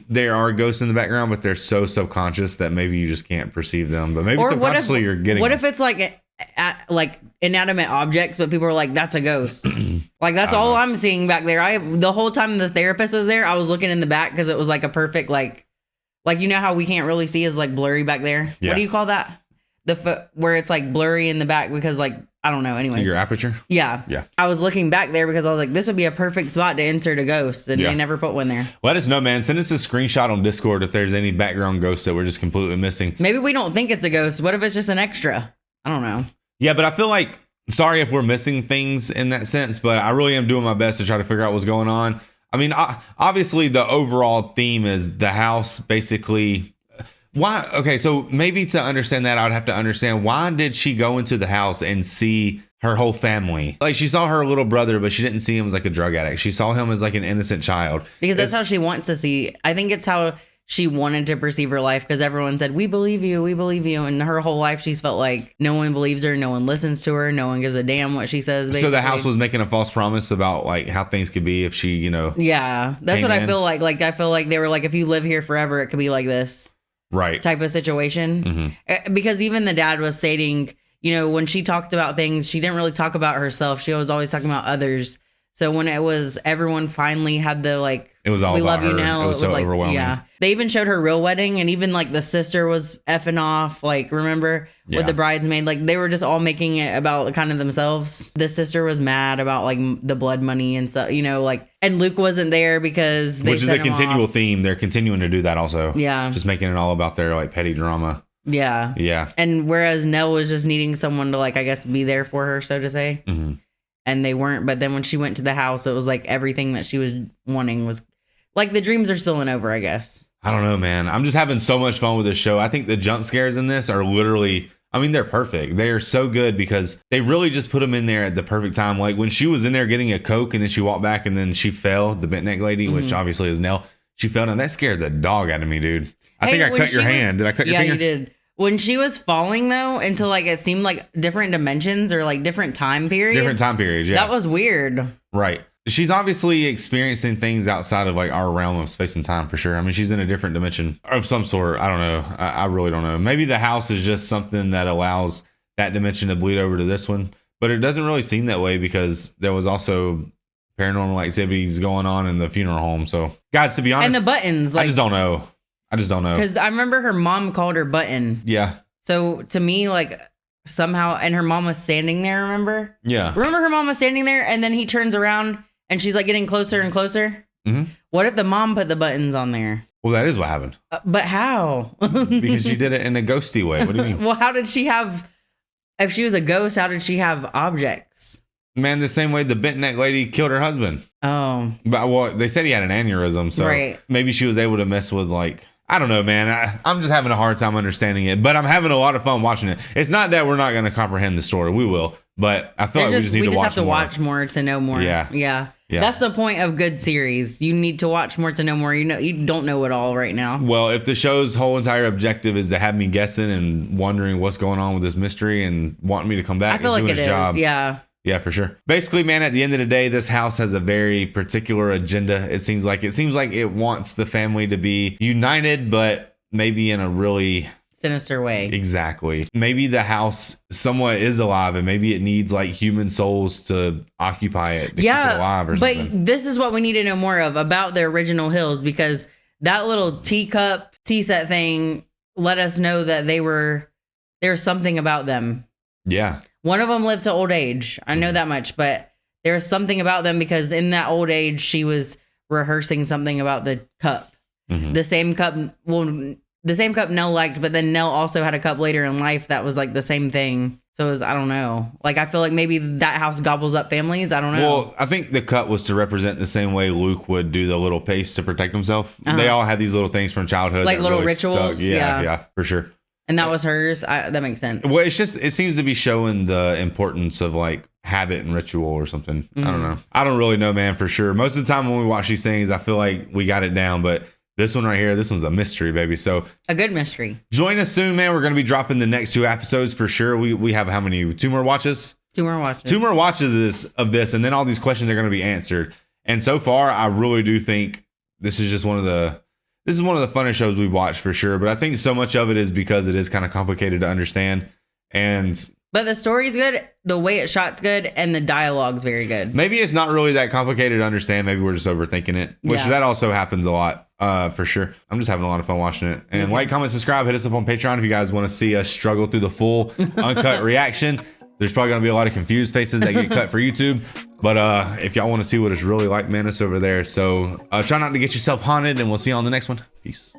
there are ghosts in the background, but they're so subconscious that maybe you just can't perceive them. But maybe subconsciously you're getting. What if it's like inanimate objects, but people are like, that's a ghost. Like that's all I'm seeing back there. The whole time the therapist was there, I was looking in the back because it was like a perfect like you know how we can't really see is like blurry back there. Yeah. What do you call that? Where it's like blurry in the back because like I don't know. Anyways, your aperture. Yeah. I was looking back there because I was like, this would be a perfect spot to insert a ghost, and they never put one there. Let us know, man. Send us a screenshot on Discord if there's any background ghosts that we're just completely missing. Maybe we don't think it's a ghost. What if it's just an extra? I don't know. Yeah, but I feel like, sorry if we're missing things in that sense, but I really am doing my best to try to figure out what's going on. I mean, obviously the overall theme is the house basically. Why? Okay, so maybe to understand that, I would have to understand why did she go into the house and see her whole family? Like she saw her little brother, but she didn't see him as like a drug addict. She saw him as like an innocent child. Because that's how she wants to see. I think it's how she wanted to perceive her life because everyone said, we believe you, we believe you. And her whole life, she's felt like no one believes her, no one listens to her, no one gives a damn what she says, basically. So the house was making a false promise about like how things could be if she, Yeah, that's what I feel like. Like, I feel like they were like, if you live here forever, it could be like this. Right. Type of situation. Because even the dad was stating, when she talked about things, she didn't really talk about herself. She was always talking about others. So when it was everyone finally had the like, it was all we about love you her. now. It was so like, overwhelming. Yeah. They even showed her real wedding, and even like the sister was effing off. Like, remember with the bridesmaid? Like they were just all making it about kind of themselves. The sister was mad about like the blood money and stuff, and Luke wasn't there because they which is a continual theme. They're continuing to do that also. Yeah. Just making it all about their like petty drama. Yeah. Yeah. And whereas Nell was just needing someone to like, I guess, be there for her, so to say. And they weren't. But then when she went to the house, it was like everything that she was wanting was like the dreams are spilling over, I guess. I don't know, man. I'm just having so much fun with this show. I think the jump scares in this are literally, I mean, they're perfect. They are so good because they really just put them in there at the perfect time. Like when she was in there getting a Coke and then she walked back and then she fell, the bent neck lady, which obviously is Nell, she fell down. That scared the dog out of me, dude. I think I cut your hand. Did I cut your finger? Yeah, you did. When she was falling, though, into like it seemed like different dimensions or like different time periods. Different time periods, yeah. That was weird. Right. She's obviously experiencing things outside of like our realm of space and time for sure. I mean, she's in a different dimension of some sort. I don't know. I really don't know. Maybe the house is just something that allows that dimension to bleed over to this one. But it doesn't really seem that way because there was also paranormal activities going on in the funeral home. So, guys, to be honest. And the buttons. I just don't know. Because I remember her mom called her Button. Yeah. So to me, like somehow, and her mom was standing there, remember? Yeah. Remember her mom was standing there and then he turns around and she's like getting closer and closer? What if the mom put the buttons on there? Well, that is what happened. But how? Because she did it in a ghosty way. What do you mean? Well, how did she have, if she was a ghost, how did she have objects? Man, the same way the bent neck lady killed her husband. Oh. But well, they said he had an aneurysm. So maybe she was able to mess with like, I don't know, man. I'm just having a hard time understanding it, but I'm having a lot of fun watching it. It's not that we're not going to comprehend the story. We will, but I feel like we just need to watch more. We just have to watch more to know more. Yeah. That's the point of good series. You need to watch more to know more. You don't know it all right now. Well, if the show's whole entire objective is to have me guessing and wondering what's going on with this mystery and wanting me to come back, I feel like it is. Job. Yeah. Yeah, for sure. Basically, man, at the end of the day, this house has a very particular agenda. It seems like it wants the family to be united, but maybe in a really sinister way. Exactly. Maybe the house somewhat is alive, and maybe it needs like human souls to occupy it to keep it alive or something. But this is what we need to know more of about the original hills, because that little teacup tea set thing let us know that there's something about them. Yeah. One of them lived to old age. I know that much, but there's something about them because in that old age, she was rehearsing something about the cup. The same cup, Nell liked, but then Nell also had a cup later in life that was like the same thing. So it was, I don't know. Like, I feel like maybe that house gobbles up families. I don't know. Well, I think the cup was to represent the same way Luke would do the little paste to protect himself. They all had these little things from childhood. Like that little really rituals. stuck. Yeah, for sure. And that was hers. That makes sense. Well, it seems to be showing the importance of like habit and ritual or something. I don't know. I don't really know, man, for sure. Most of the time when we watch these things, I feel like we got it down, but this one right here, this one's a mystery, baby. So a good mystery. Join us soon, man. We're going to be dropping the next 2 episodes for sure. We have how many? 2 more watches? 2 more watches. 2 more watches of this, and then all these questions are going to be answered. And so far, I really do think this is just one of the funnest shows we've watched for sure. But I think so much of it is because it is kind of complicated to understand. But the story's good, the way it's shot's good, and the dialogue's very good. Maybe it's not really that complicated to understand. Maybe we're just overthinking it, which that also happens a lot, for sure. I'm just having a lot of fun watching it. And like, comment, subscribe, hit us up on Patreon if you guys want to see us struggle through the full uncut reaction. There's probably going to be a lot of confused faces that get cut for YouTube. But if y'all want to see what it's really like, man, it's over there. So try not to get yourself haunted, and we'll see you on the next one. Peace.